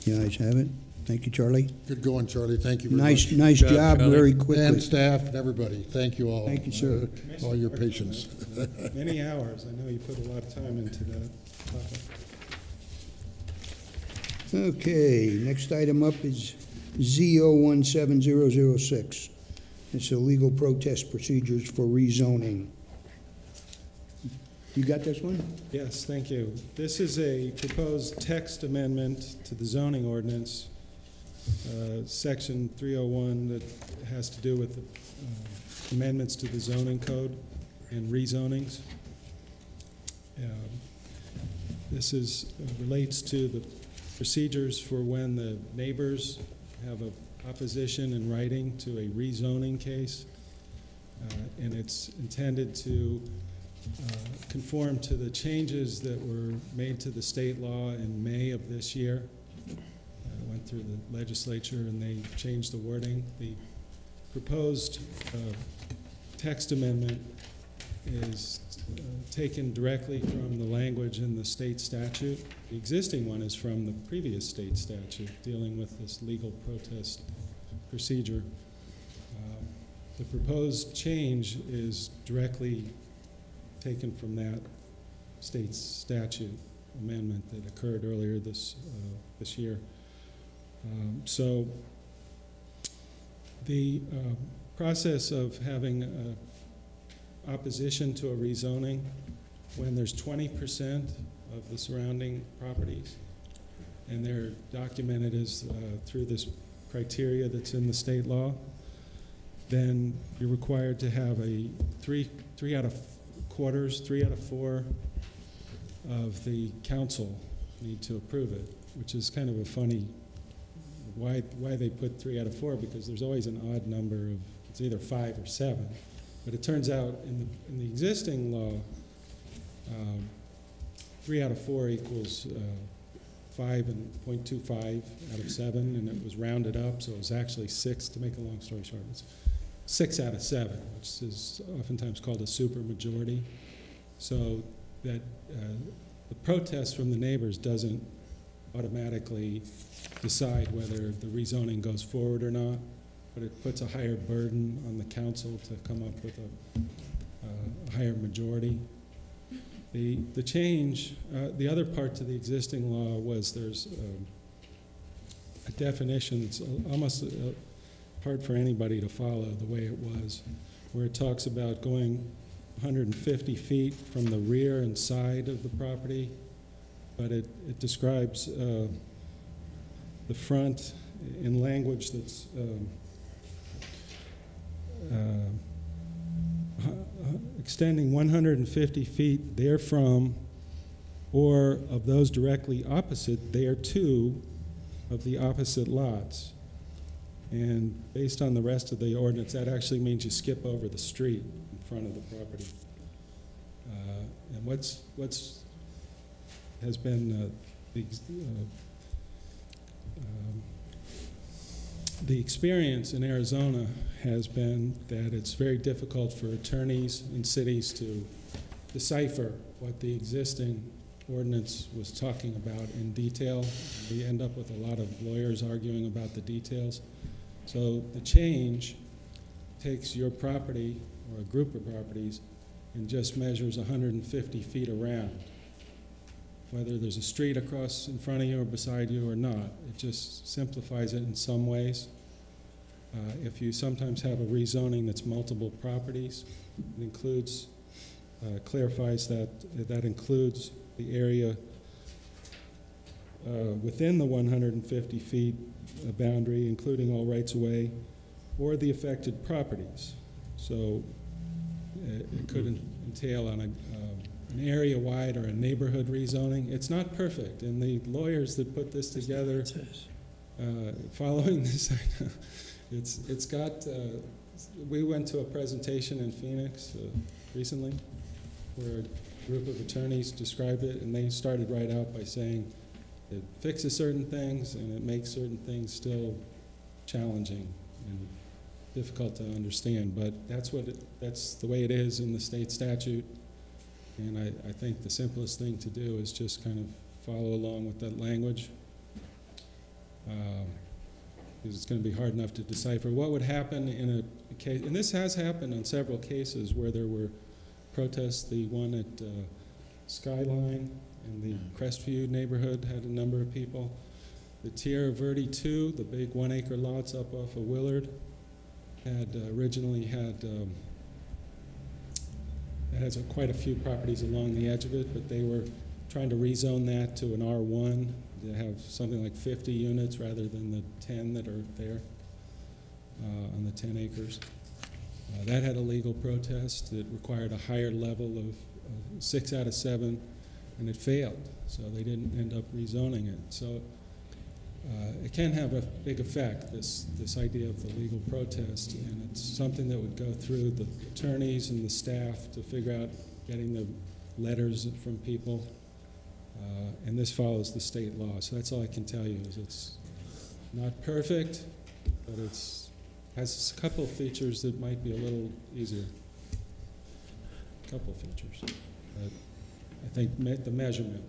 A: The ayes have it. Thank you, Charlie.
C: Good going, Charlie. Thank you very much.
A: Nice
H: Good job,
A: job,
H: Charlie.
A: very
C: And
A: quickly.
C: staff and everybody, thank you all.
A: Thank you, sir.
C: All your patience.
J: Many hours. I know you put a lot of time into that topic.
A: Okay, next item up is ZO17006. It's illegal protest procedures for rezoning. You got this one?
J: Yes, thank you. This is a proposed text amendment to the zoning ordinance, section 301, that has to do with the amendments to the zoning code and rezonings. This relates to the procedures for when the neighbors have a opposition in writing to a rezoning case, and it's intended to conform to the changes that were made to the state law in May of this year. Went through the legislature and they changed the wording. The proposed text amendment is taken directly from the language in the state statute. The existing one is from the previous state statute dealing with this legal protest procedure. The proposed change is directly taken from that state statute amendment that occurred earlier this year. So the process of having opposition to a rezoning when there's 20% of the surrounding properties, and they're documented as through this criteria that's in the state law, then you're required to have a three out of 4 of the council need to approve it, which is kind of a funny, why they put 3 out of 4, because there's always an odd number of, it's either 5 or 7. But it turns out in the existing law, 3 out of 4 equals 5.25 out of 7, and it was rounded up, so it was actually 6, to make a long story short. It's 6 out of 7, which is oftentimes called a supermajority. So that the protest from the neighbors doesn't automatically decide whether the rezoning goes forward or not, but it puts a higher burden on the council to come up with a higher majority. The change, the other part to the existing law was there's a definition that's almost hard for anybody to follow the way it was, where it talks about going 150 feet from the rear and side of the property, but it describes the front in language that's extending 150 feet therefrom, or of those directly opposite thereto of the opposite lots. And based on the rest of the ordinance, that actually means you skip over the street in front of the property. And has been the experience in Arizona has been that it's very difficult for attorneys in cities to decipher what the existing ordinance was talking about in detail. We end up with a lot of lawyers arguing about the details. So the change takes your property or a group of properties and just measures 150 feet around, whether there's a street across in front of you or beside you or not. It just simplifies it in some ways. If you sometimes have a rezoning that's multiple properties, it includes, clarifies that includes the area within the 150 feet boundary, including all rights of way, or the affected properties. So it could entail on an area-wide or a neighborhood rezoning. It's not perfect, and the lawyers that put this together, following this, it's got, we went to a presentation in Phoenix recently where a group of attorneys described it, and they started right out by saying it fixes certain things and it makes certain things still challenging and difficult to understand, but that's the way it is in the state statute. And I think the simplest thing to do is just kind of follow along with that language, because it's going to be hard enough to decipher what would happen in a case, and this has happened in several cases where there were protests. The one at Skyline in the Crestview neighborhood had a number of people. The Tierra Verde 2, the big 1 acre lots up off of Willard, had originally had it has quite a few properties along the edge of it, but they were trying to rezone that to an R1 to have something like 50 units rather than the 10 that are there on the 10 acres. That had a legal protest. It required a higher level of 6 out of 7, and it failed, so they didn't end up rezoning it. So it can have a big effect, this idea of the legal protest, and it's something that would go through the attorneys and the staff to figure out getting the letters from people, and this follows the state law. So that's all I can tell you, is it's not perfect, but it's has a couple of features that might be a little easier. A couple of features. But I think the measurement,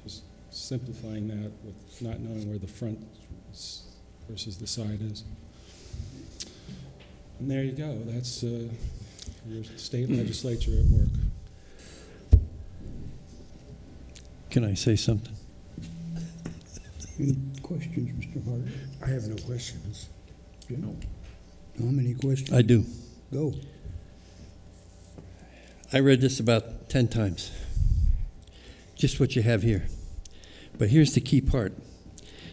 J: just simplifying that with not knowing where the front versus the side is. And there you go. That's your state legislature at work.
H: Can I say something?
A: Any questions, Mr. Hart?
G: I have no questions.
A: Jim? No. Tom, any questions?
H: I do.
A: Go.
H: I read this about 10 times. Just what you have here. But here's the key part.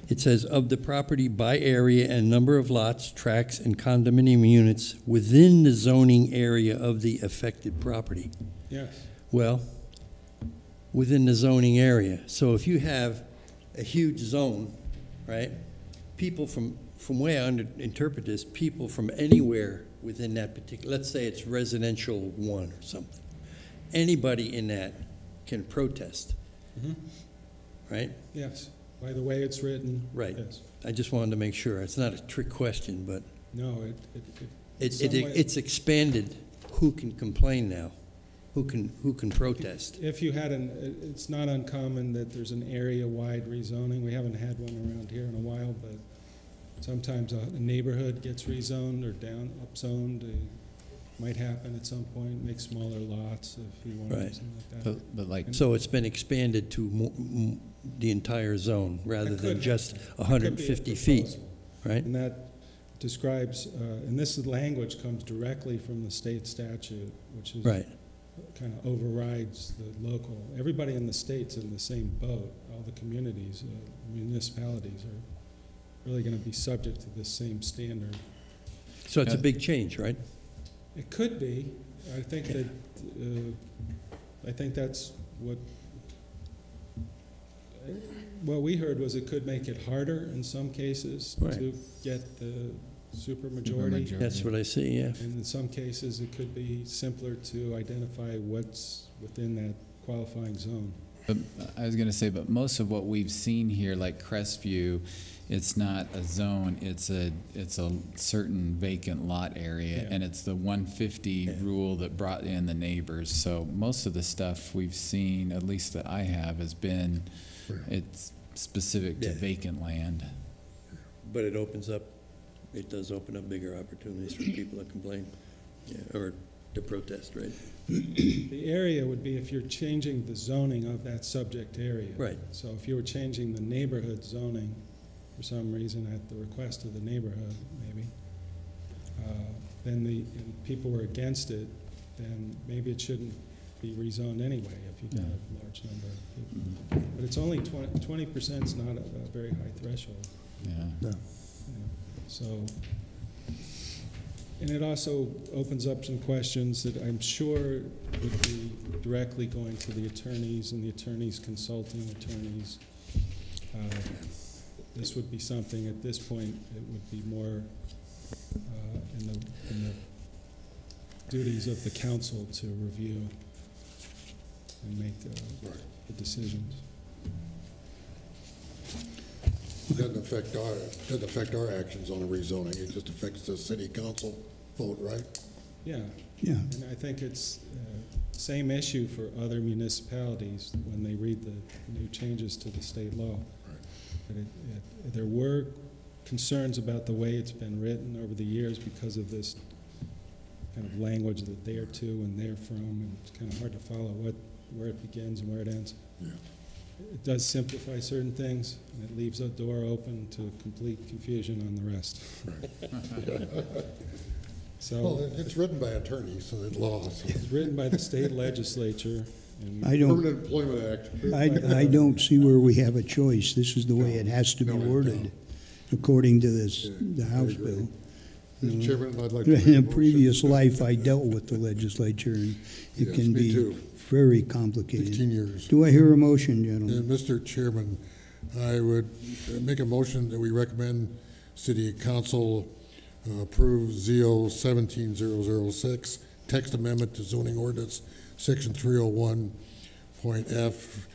H: It says, of the property by area and number of lots, tracts, and condominium units within the zoning area of the affected property.
J: Yes.
H: Well, within the zoning area. So if you have a huge zone, right? People from way I interpret this, people from anywhere within that particular, let's say it's residential 1 or something. Anybody in that can protest, right?
J: Yes. By the way it's written.
H: Right.
J: Yes.
H: I just wanted to make sure. It's not a trick question, but
J: No,
H: it's expanded. Who can complain now? Who can protest?
J: if you had it's not uncommon that there's an area-wide rezoning. We haven't had one around here in a while, but sometimes a neighborhood gets rezoned or upzoned. It might happen at some point, make smaller lots if you want to do
H: Right.
J: something like that.
D: But like,
H: So it's been expanded to the entire zone rather
J: That
H: than
J: could
H: just
J: Could be a
H: 150 feet,
J: proposal.
H: right?
J: And that describes, and this language comes directly from the state statute, which is
H: Right.
J: kind of overrides the local. Everybody in the state's in the same boat. All the communities, municipalities are really going to be subject to this same standard.
H: So it's a big change, right?
J: It could be. I think that. I think that's what we heard was it could make it harder in some cases
H: Right.
J: to get the supermajority.
H: That's what I see, yeah.
J: And in some cases, it could be simpler to identify what's within that qualifying zone.
D: but I was gonna say, but most of what we've seen here, like Crestview, it's not a zone, it's a certain vacant lot area,
J: Yeah.
D: and it's the 150 rule that brought in the neighbors. So most of the stuff we've seen, at least that I have, has been, it's specific to
H: Yeah.
D: vacant land.
H: But it does open up bigger opportunities for people to complain, or to protest, right?
J: The area would be if you're changing the zoning of that subject area.
H: Right.
J: So if you were changing the neighborhood zoning for some reason at the request of the neighborhood, maybe, then and people were against it, then maybe it shouldn't be rezoned anyway if you've got a large number of people. But it's only 20% is not a very high threshold.
D: Yeah.
H: No.
J: So, and it also opens up some questions that I'm sure would be directly going to the attorneys and the attorneys consulting attorneys. This would be something at this point that would be more in the duties of the council to review and make the decisions.
C: It doesn't affect our actions on the rezoning, it just affects the city council vote, right?
J: Yeah.
A: Yeah.
J: And I think it's same issue for other municipalities when they read the new changes to the state law. But there were concerns about the way it's been written over the years because of this kind of language that they're to and they're from, and it's kind of hard to follow where it begins and where it ends.
C: Yeah.
J: It does simplify certain things, and it leaves a door open to complete confusion on the rest.
C: Well,
J: So
C: it's written by attorneys, so it's law. So.
J: it's written by the state legislature. And
A: I don't,
C: Permanent Employment Act.
A: I don't see where we have a choice. This is the way it has to be
C: No, it
A: worded,
C: don't.
A: according to this, the
C: I
A: House
C: agree.
A: bill.
C: Mr. Chairman, I'd like to make
A: In
C: a
A: a
C: motion.
A: previous life, I dealt with the legislature, and it
C: Yes,
A: can
C: me
A: be
C: too.
A: very complicated.
C: 15 years.
A: Do I hear a motion, gentlemen?
C: Mr. Chairman, I would make a motion that we recommend City Council approve ZO 17006, text amendment to zoning ordinance, section 301.f,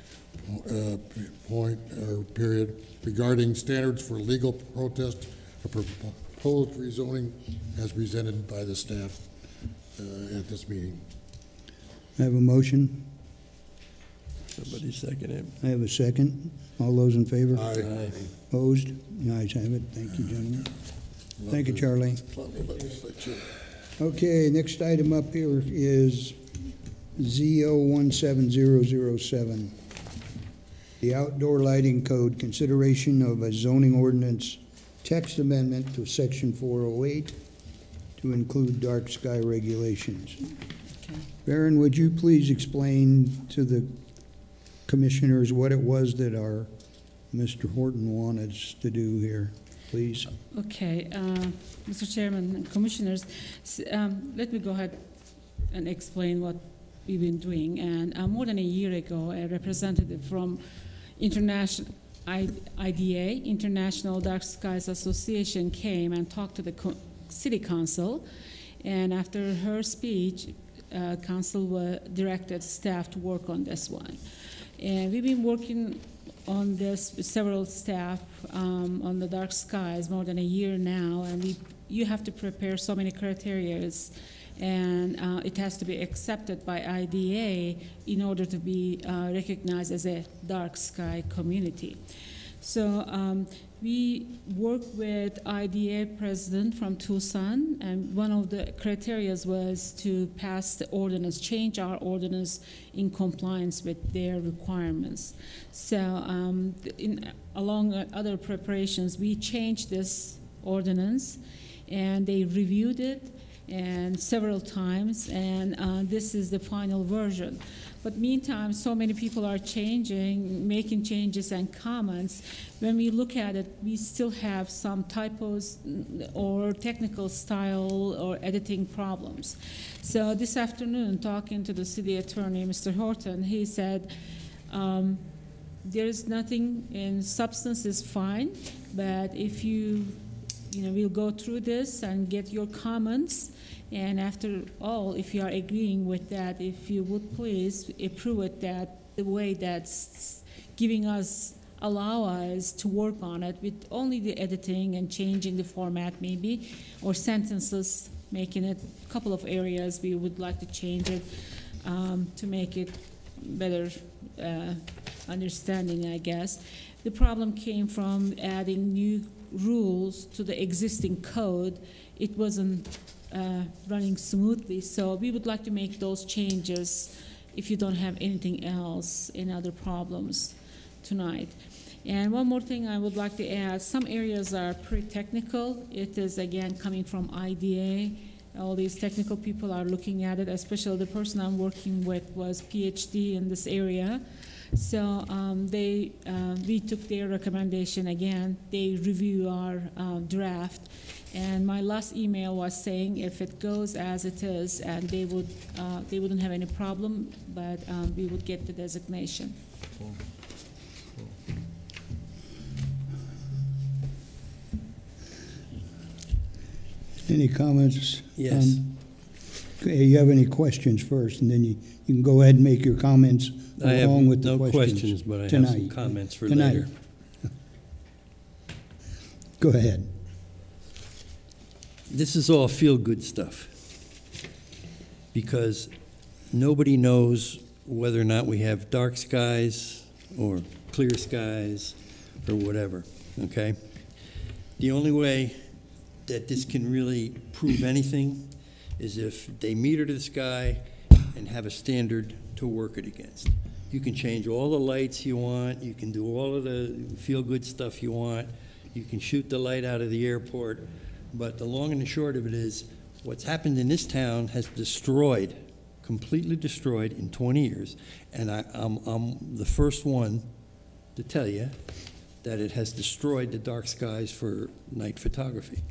C: period, regarding standards for legal protest of proposed rezoning as presented by the staff at this meeting.
A: I have a motion.
H: Somebody second it.
A: I have a second. All those in favor?
C: Aye.
A: Opposed? The ayes have it. Thank you, gentlemen. Thank you, Charlie.
C: Love the legislature.
A: Okay, next item up here is ZO 17007. The Outdoor Lighting Code, consideration of a zoning ordinance text amendment to section 408 to include dark sky regulations. Baron, would you please explain to the commissioners what it was that our Mr. Horton wanted us to do here, please?
I: Okay, Mr. Chairman and Commissioners, let me go ahead and explain what we've been doing. And more than a year ago, a representative from International IDA, International Dark Skies Association, came and talked to the City Council. And after her speech, Council directed staff to work on this one. And we've been working on this with several staff on the dark skies more than a year now, and you have to prepare so many criteria, and it has to be accepted by IDA in order to be recognized as a dark sky community. So we work with IDA president from Tucson, and one of the criteria was to pass the ordinance, change our ordinance in compliance with their requirements. So along other preparations, we changed this ordinance, and they reviewed it and several times, and this is the final version. But meantime, so many people are changing, making changes and comments. When we look at it, we still have some typos or technical style or editing problems. So this afternoon, talking to the city attorney, Mr. Horton, he said, there is nothing in substance is fine, but if we'll go through this and get your comments. And after all, if you are agreeing with that, if you would please approve it that the way that's allow us to work on it with only the editing and changing the format maybe, or sentences, making it a couple of areas we would like to change it to make it better understanding, I guess. The problem came from adding new rules to the existing code. It wasn't running smoothly, so we would like to make those changes if you don't have anything else in other problems tonight. And one more thing I would like to add, some areas are pretty technical. It is again coming from IDA. All these technical people are looking at it, especially the person I'm working with was PhD in this area. So we took their recommendation again. They review our draft. And my last email was saying if it goes as it is, and they wouldn't have any problem, but we would get the designation.
D: Cool.
A: Any comments?
H: Yes.
A: Okay, you have any questions first, and then you can go ahead and make your comments
H: I have
A: along with the
H: no questions, but I have some
A: tonight.
H: comments for
A: Tonight.
H: later.
A: Go ahead.
H: This is all feel-good stuff, because nobody knows whether or not we have dark skies or clear skies or whatever, okay? The only way that this can really prove anything is if they meter the sky and have a standard to work it against. You can change all the lights you want, you can do all of the feel-good stuff you want, you can shoot the light out of the airport, but the long and the short of it is, what's happened in this town has destroyed, completely destroyed in 20 years, and I'm the first one to tell you that it has destroyed the dark skies for night photography.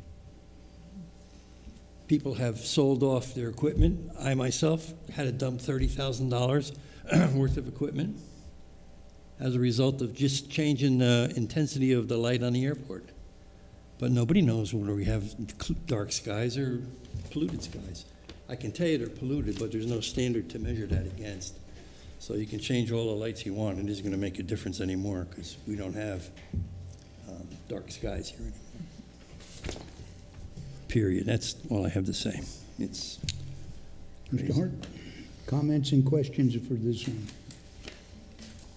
H: People have sold off their equipment. I myself had to dump $30,000 worth of equipment as a result of just changing the intensity of the light on the airport. But nobody knows whether we have dark skies or polluted skies. I can tell you they're polluted, but there's no standard to measure that against. So you can change all the lights you want. It isn't going to make a difference anymore because we don't have dark skies here anymore. Period. That's all I have to say. It's
A: Mr. Hart, comments and questions for this one?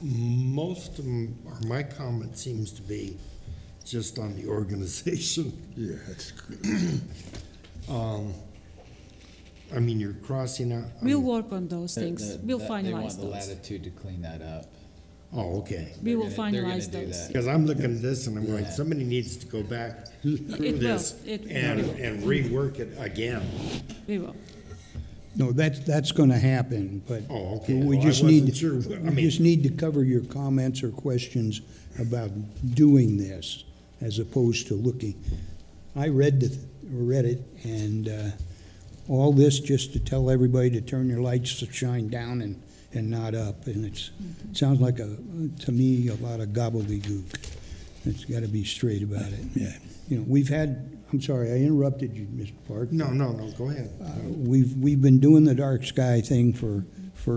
G: Most of them, or my comment seems to be just on the organization.
C: Yeah, that's good.
G: I mean, you're crossing out.
I: We'll work on those things. We'll
D: They
I: finalize
D: want the
I: those.
D: latitude to clean that up.
G: Oh, okay.
I: We will
D: They're gonna
I: finalize
D: do
I: those.
D: that.
G: Because I'm looking at this and I'm going,
D: Yeah.
G: somebody needs to go back through
I: It will.
G: this
I: It
G: and
I: will.
G: and rework it again.
I: We will.
A: No, that's gonna happen, but
G: Oh, okay.
A: we
G: Well, I
A: just need,
G: wasn't sure. I
A: we
G: mean-
A: just need to cover your comments or questions about doing this, as opposed to looking. I read it, and all this just to tell everybody to turn your lights to shine down and not up, and it sounds like, to me, a lot of gobbledygook. It's gotta be straight about it.
H: Yeah.
A: You know, we've had, I'm sorry, I interrupted you, Mr. Park.
G: No, go ahead.
A: We've been doing the dark sky thing for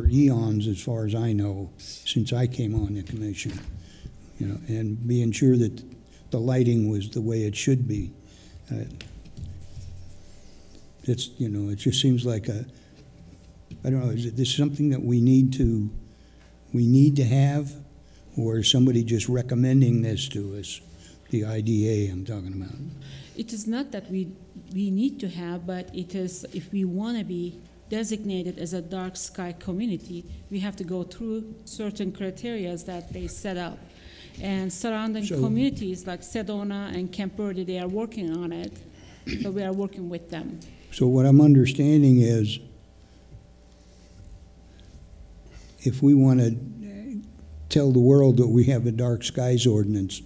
A: eons, as far as I know, since I came on the commission. You know, and being sure that the lighting was the way it should be. It's, you know, it just seems like I don't know, is this something that we need to have, or is somebody just recommending this to us? The IDA I'm talking about.
I: It is not that we need to have, but it is, if we want to be designated as a dark sky community, we have to go through certain criteria that they set up. And surrounding
A: So-
I: communities like Sedona and Camp Verde, they are working on it, so we are working with them.
A: So what I'm understanding is, if we want to tell the world that we have a dark skies ordinance,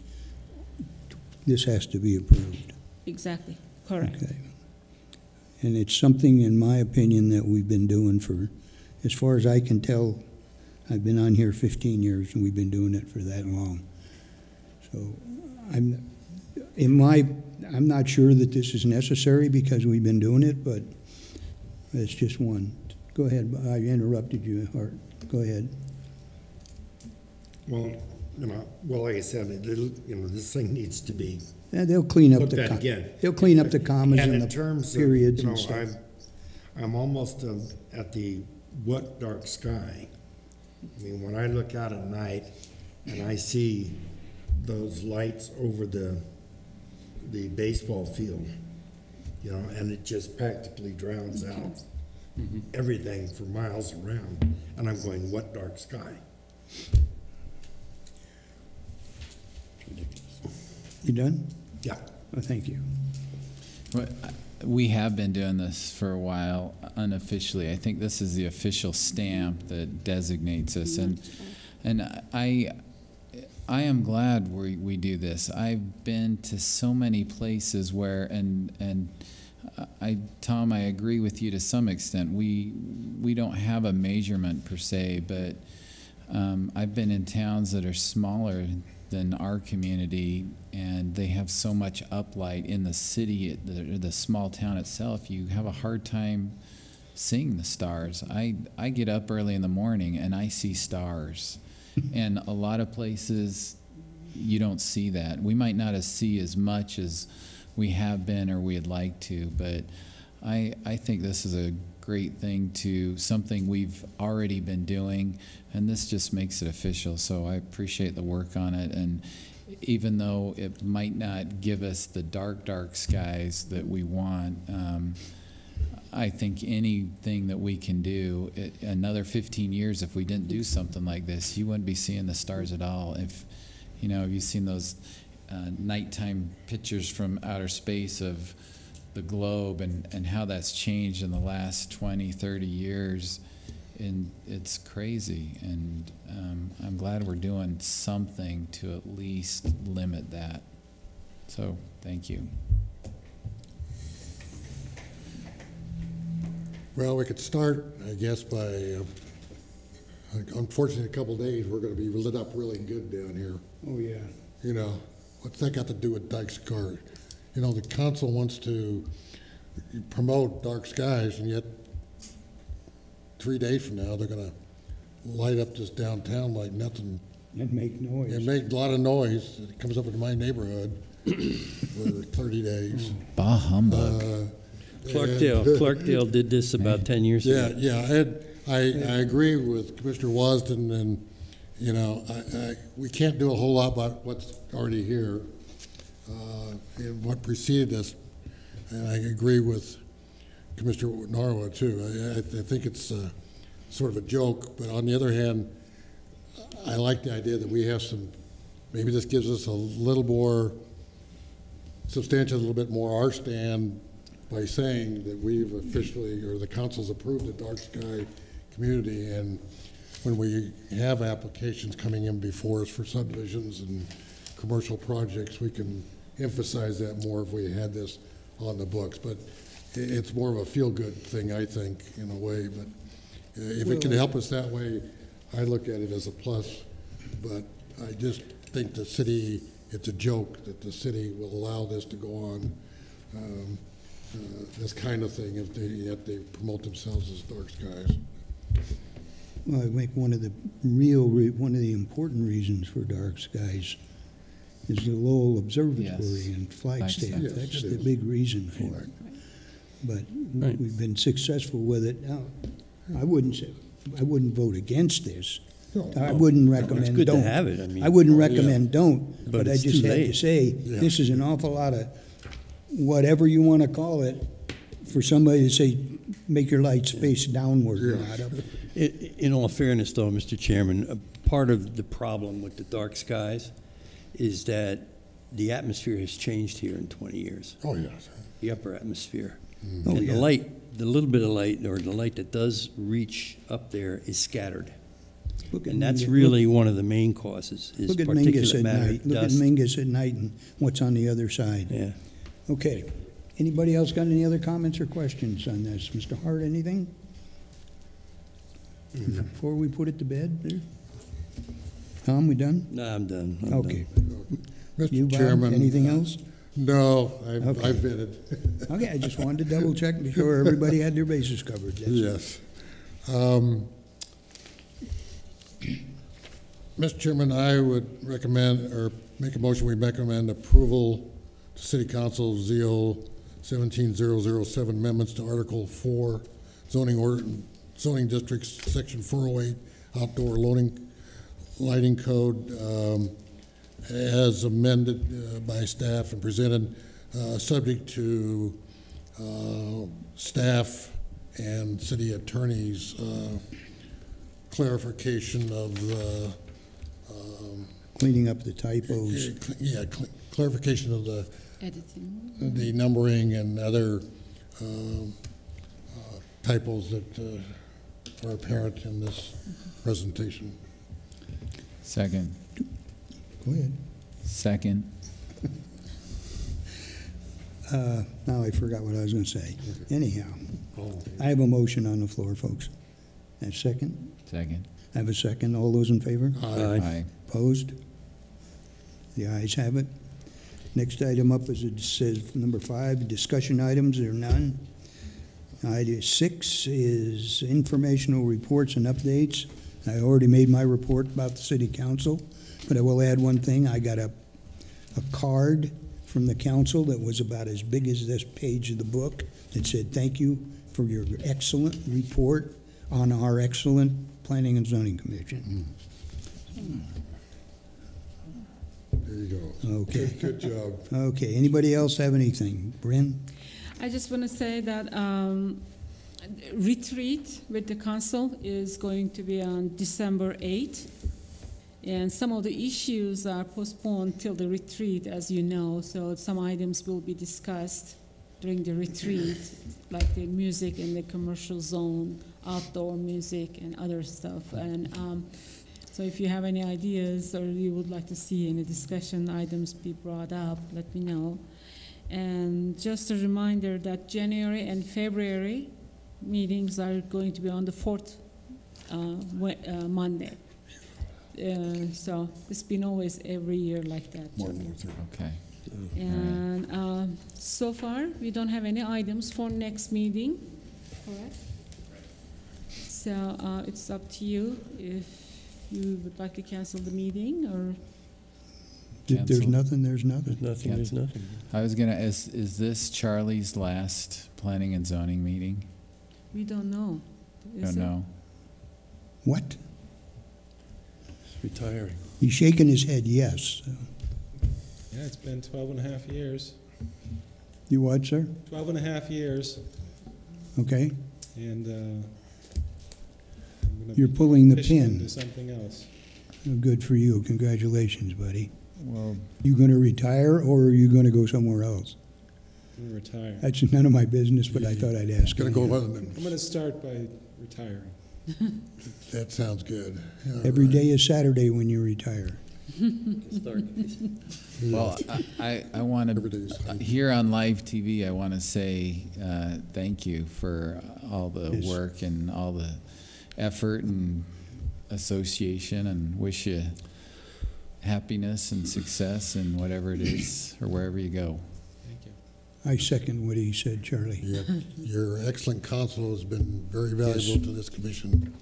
A: this has to be approved.
I: Exactly, correct.
A: Okay. And it's something, in my opinion, that we've been doing for, as far as I can tell, I've been on here 15 years, and we've been doing it for that long. So I'm not sure that this is necessary because we've been doing it, but it's just one. Go ahead, I interrupted you, Art. Go ahead.
G: Well, like I said, this thing needs to be
A: Yeah, they'll clean up
G: looked
A: the,
G: at again.
A: they'll clean up the commas
G: And
A: and
G: in
A: the
G: terms of,
A: periods and stuff.
G: I'm almost at the what dark sky. I mean, when I look out at night and I see those lights over the baseball field, and it just practically drowns out everything for miles around, and I'm going, what dark sky?
A: You done?
G: Yeah.
A: Oh, thank you.
D: We have been doing this for a while unofficially. I think this is the official stamp that designates us, and I am glad we do this. I've been to so many places where, and Tom, I agree with you to some extent. We don't have a measurement per se, but I've been in towns that are smaller than our community, and they have so much uplight in the city, the small town itself. You have a hard time seeing the stars. I get up early in the morning and I see stars, and a lot of places you don't see that. We might not see as much as we have been or we'd like to, but I think this is a great thing, something we've already been doing, and this just makes it official. So I appreciate the work on it, and even though it might not give us the dark skies that we want, I think anything that we can do, another 15 years, if we didn't do something like this, you wouldn't be seeing the stars at all. If you've seen those nighttime pictures from outer space of the globe and how that's changed in the last 20, 30 years, and it's crazy. And I'm glad we're doing something to at least limit that. So, thank you.
C: Well, we could start, I guess, by, unfortunately, in a couple of days, we're going to be lit up really good down here.
A: Oh, yeah.
C: What's that got to do with dark sky? The council wants to promote dark skies, and yet 3 days from now, they're going to light up this downtown like nothing.
A: And make noise.
C: It makes a lot of noise. It comes up in my neighborhood for 30 days.
D: Bah humbug.
H: Clarkdale did this about 10 years ago.
C: Yeah. I agree with Commissioner Wasden, and we can't do a whole lot about what's already here and what preceded us. And I agree with Commissioner Norwood too. I think it's sort of a joke, but on the other hand, I like the idea that we have maybe this gives us a little more substantial, a little bit more our stand by saying that we've officially, or the council's approved the dark sky community, and when we have applications coming in before us for subdivisions and commercial projects, we can emphasize that more if we had this on the books. But it's more of a feel-good thing, I think, in a way. But if it can help us that way, I look at it as a plus. But I just think the city, it's a joke that the city will allow this to go on, this kind of thing, if they promote themselves as dark skies.
A: Well, I think one of the important reasons for dark skies is the Lowell Observatory
D: Yes.
A: and Flagstaff.
C: Yes,
A: That's
C: it
A: the
C: is.
A: big reason for it. But
H: Right.
A: we've been successful with it. Now, I wouldn't vote against this. I wouldn't recommend
H: It's good to
A: don't.
H: have it, I mean.
A: I wouldn't recommend don't,
H: But
A: but I
H: it's
A: just
H: too
A: had to
H: late.
A: say,
C: Yeah.
A: this is an awful lot of, whatever you want to call it, for somebody to say, make your lights face downward, not up.
H: In all fairness, though, Mr. Chairman, part of the problem with the dark skies is that the atmosphere has changed here in 20 years,
C: Oh, yes.
H: the upper atmosphere.
A: Oh,
H: And
A: yeah.
H: the light, the little bit of light, or the light that does reach up there is scattered.
A: Look at
H: And that's
A: Mingus-
H: really one of the main causes, is
A: Look at Mingus
H: particulate
A: at
H: matter,
A: night. Look at
H: dust.
A: Mingus at night and what's on the other side.
H: Yeah.
A: Okay. Anybody else got any other comments or questions on this? Mr. Hart, anything? Before we put it to bed there? Tom, we done?
H: No, I'm done. I'm
A: Okay.
C: Mr.
A: You, Bob,
C: Chairman.
A: anything else?
C: No, I've
A: Okay.
C: vetted.
A: Okay, I just wanted to double check and be sure everybody had their bases covered. That's-
C: Yes. Mr. Chairman, I would recommend, or make a motion, we recommend approval to City Council ZO 17007 amendments to Article 4, zoning districts, Section 408, outdoor lighting code, as amended by staff and presented, subject to staff and city attorney's clarification of the
A: Cleaning up the typos.
C: clarification of the
I: Editing.
C: numbering and other typos that are apparent in this presentation.
D: Second.
A: Go ahead.
D: Second.
A: Now I forgot what I was going to say. Anyhow, I have a motion on the floor, folks. And second?
D: Second.
A: I have a second. All those in favor?
D: Aye.
A: Opposed? The ayes have it. Next item up is, it says, number 5, discussion items. There are none. Item 6 is informational reports and updates. I already made my report about the city council, but I will add one thing. I got a card from the council that was about as big as this page of the book. It said, "Thank you for your excellent report on our excellent Planning and Zoning Commission."
C: There you go.
A: Okay.
C: Good job.
A: Okay, anybody else have anything? Bryn?
I: I just want to say that retreat with the council is going to be on December 8th. And some of the issues are postponed till the retreat, as you know. So some items will be discussed during the retreat, like the music in the commercial zone, outdoor music, and other stuff. And so if you have any ideas or you would like to see any discussion items be brought up, let me know. And just a reminder that January and February meetings are going to be on the 4th Monday. So it's been always every year like that.
D: Okay.
I: And so far, we don't have any items for next meeting, correct? So it's up to you if you would like to cancel the meeting or.
A: If there's
D: Cancel.
A: nothing, there's nothing.
H: There's nothing.
D: I was gonna, is this Charlie's last planning and zoning meeting?
I: We don't know. Is
D: Don't
I: it?
D: know.
A: What?
H: Retiring.
A: He's shaking his head yes.
J: Yeah, it's been 12 and a half years.
A: You what, sir?
J: 12 and a half years,
A: Okay.
J: and I'm gonna
A: You're
J: be
A: pulling the
J: transitioning
A: pin.
J: to something else.
A: Good for you. Congratulations, buddy.
D: Well,
A: You going to retire or are you going to go somewhere else?
J: I'm gonna retire.
A: That's none of my business, but I thought I'd ask.
C: Gonna go
A: anyhow.
C: other than,
J: I'm gonna start by retiring.
C: that sounds good. All
A: Every
C: right.
A: day is Saturday when you retire.
D: Well, I want
C: Every day
D: to,
C: is fine.
D: here on live TV, I want to say thank you for all the
A: Yes.
D: work and all the effort and association, and wish you happiness and success in whatever it is or wherever you go.
J: Thank you.
A: I second what he said, Charlie.
C: Your excellent counsel has been very valuable to this commission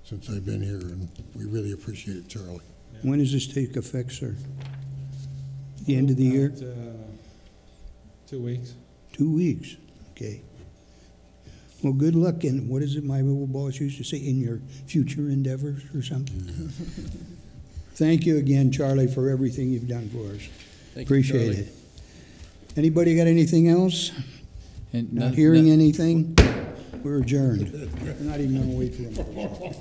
C: since I've been here, and we really appreciate it, Charlie.
A: When does this take effect, sir? The end of the year?
J: About, 2 weeks.
A: 2 weeks, okay. Well, good luck in, what is it my old boss used to say, in your future endeavors or something? Thank you again, Charlie, for everything you've done for us. Appreciate it. Anybody got anything else?
D: And
A: Not hearing anything? We're adjourned. We're not even gonna wait for a motion.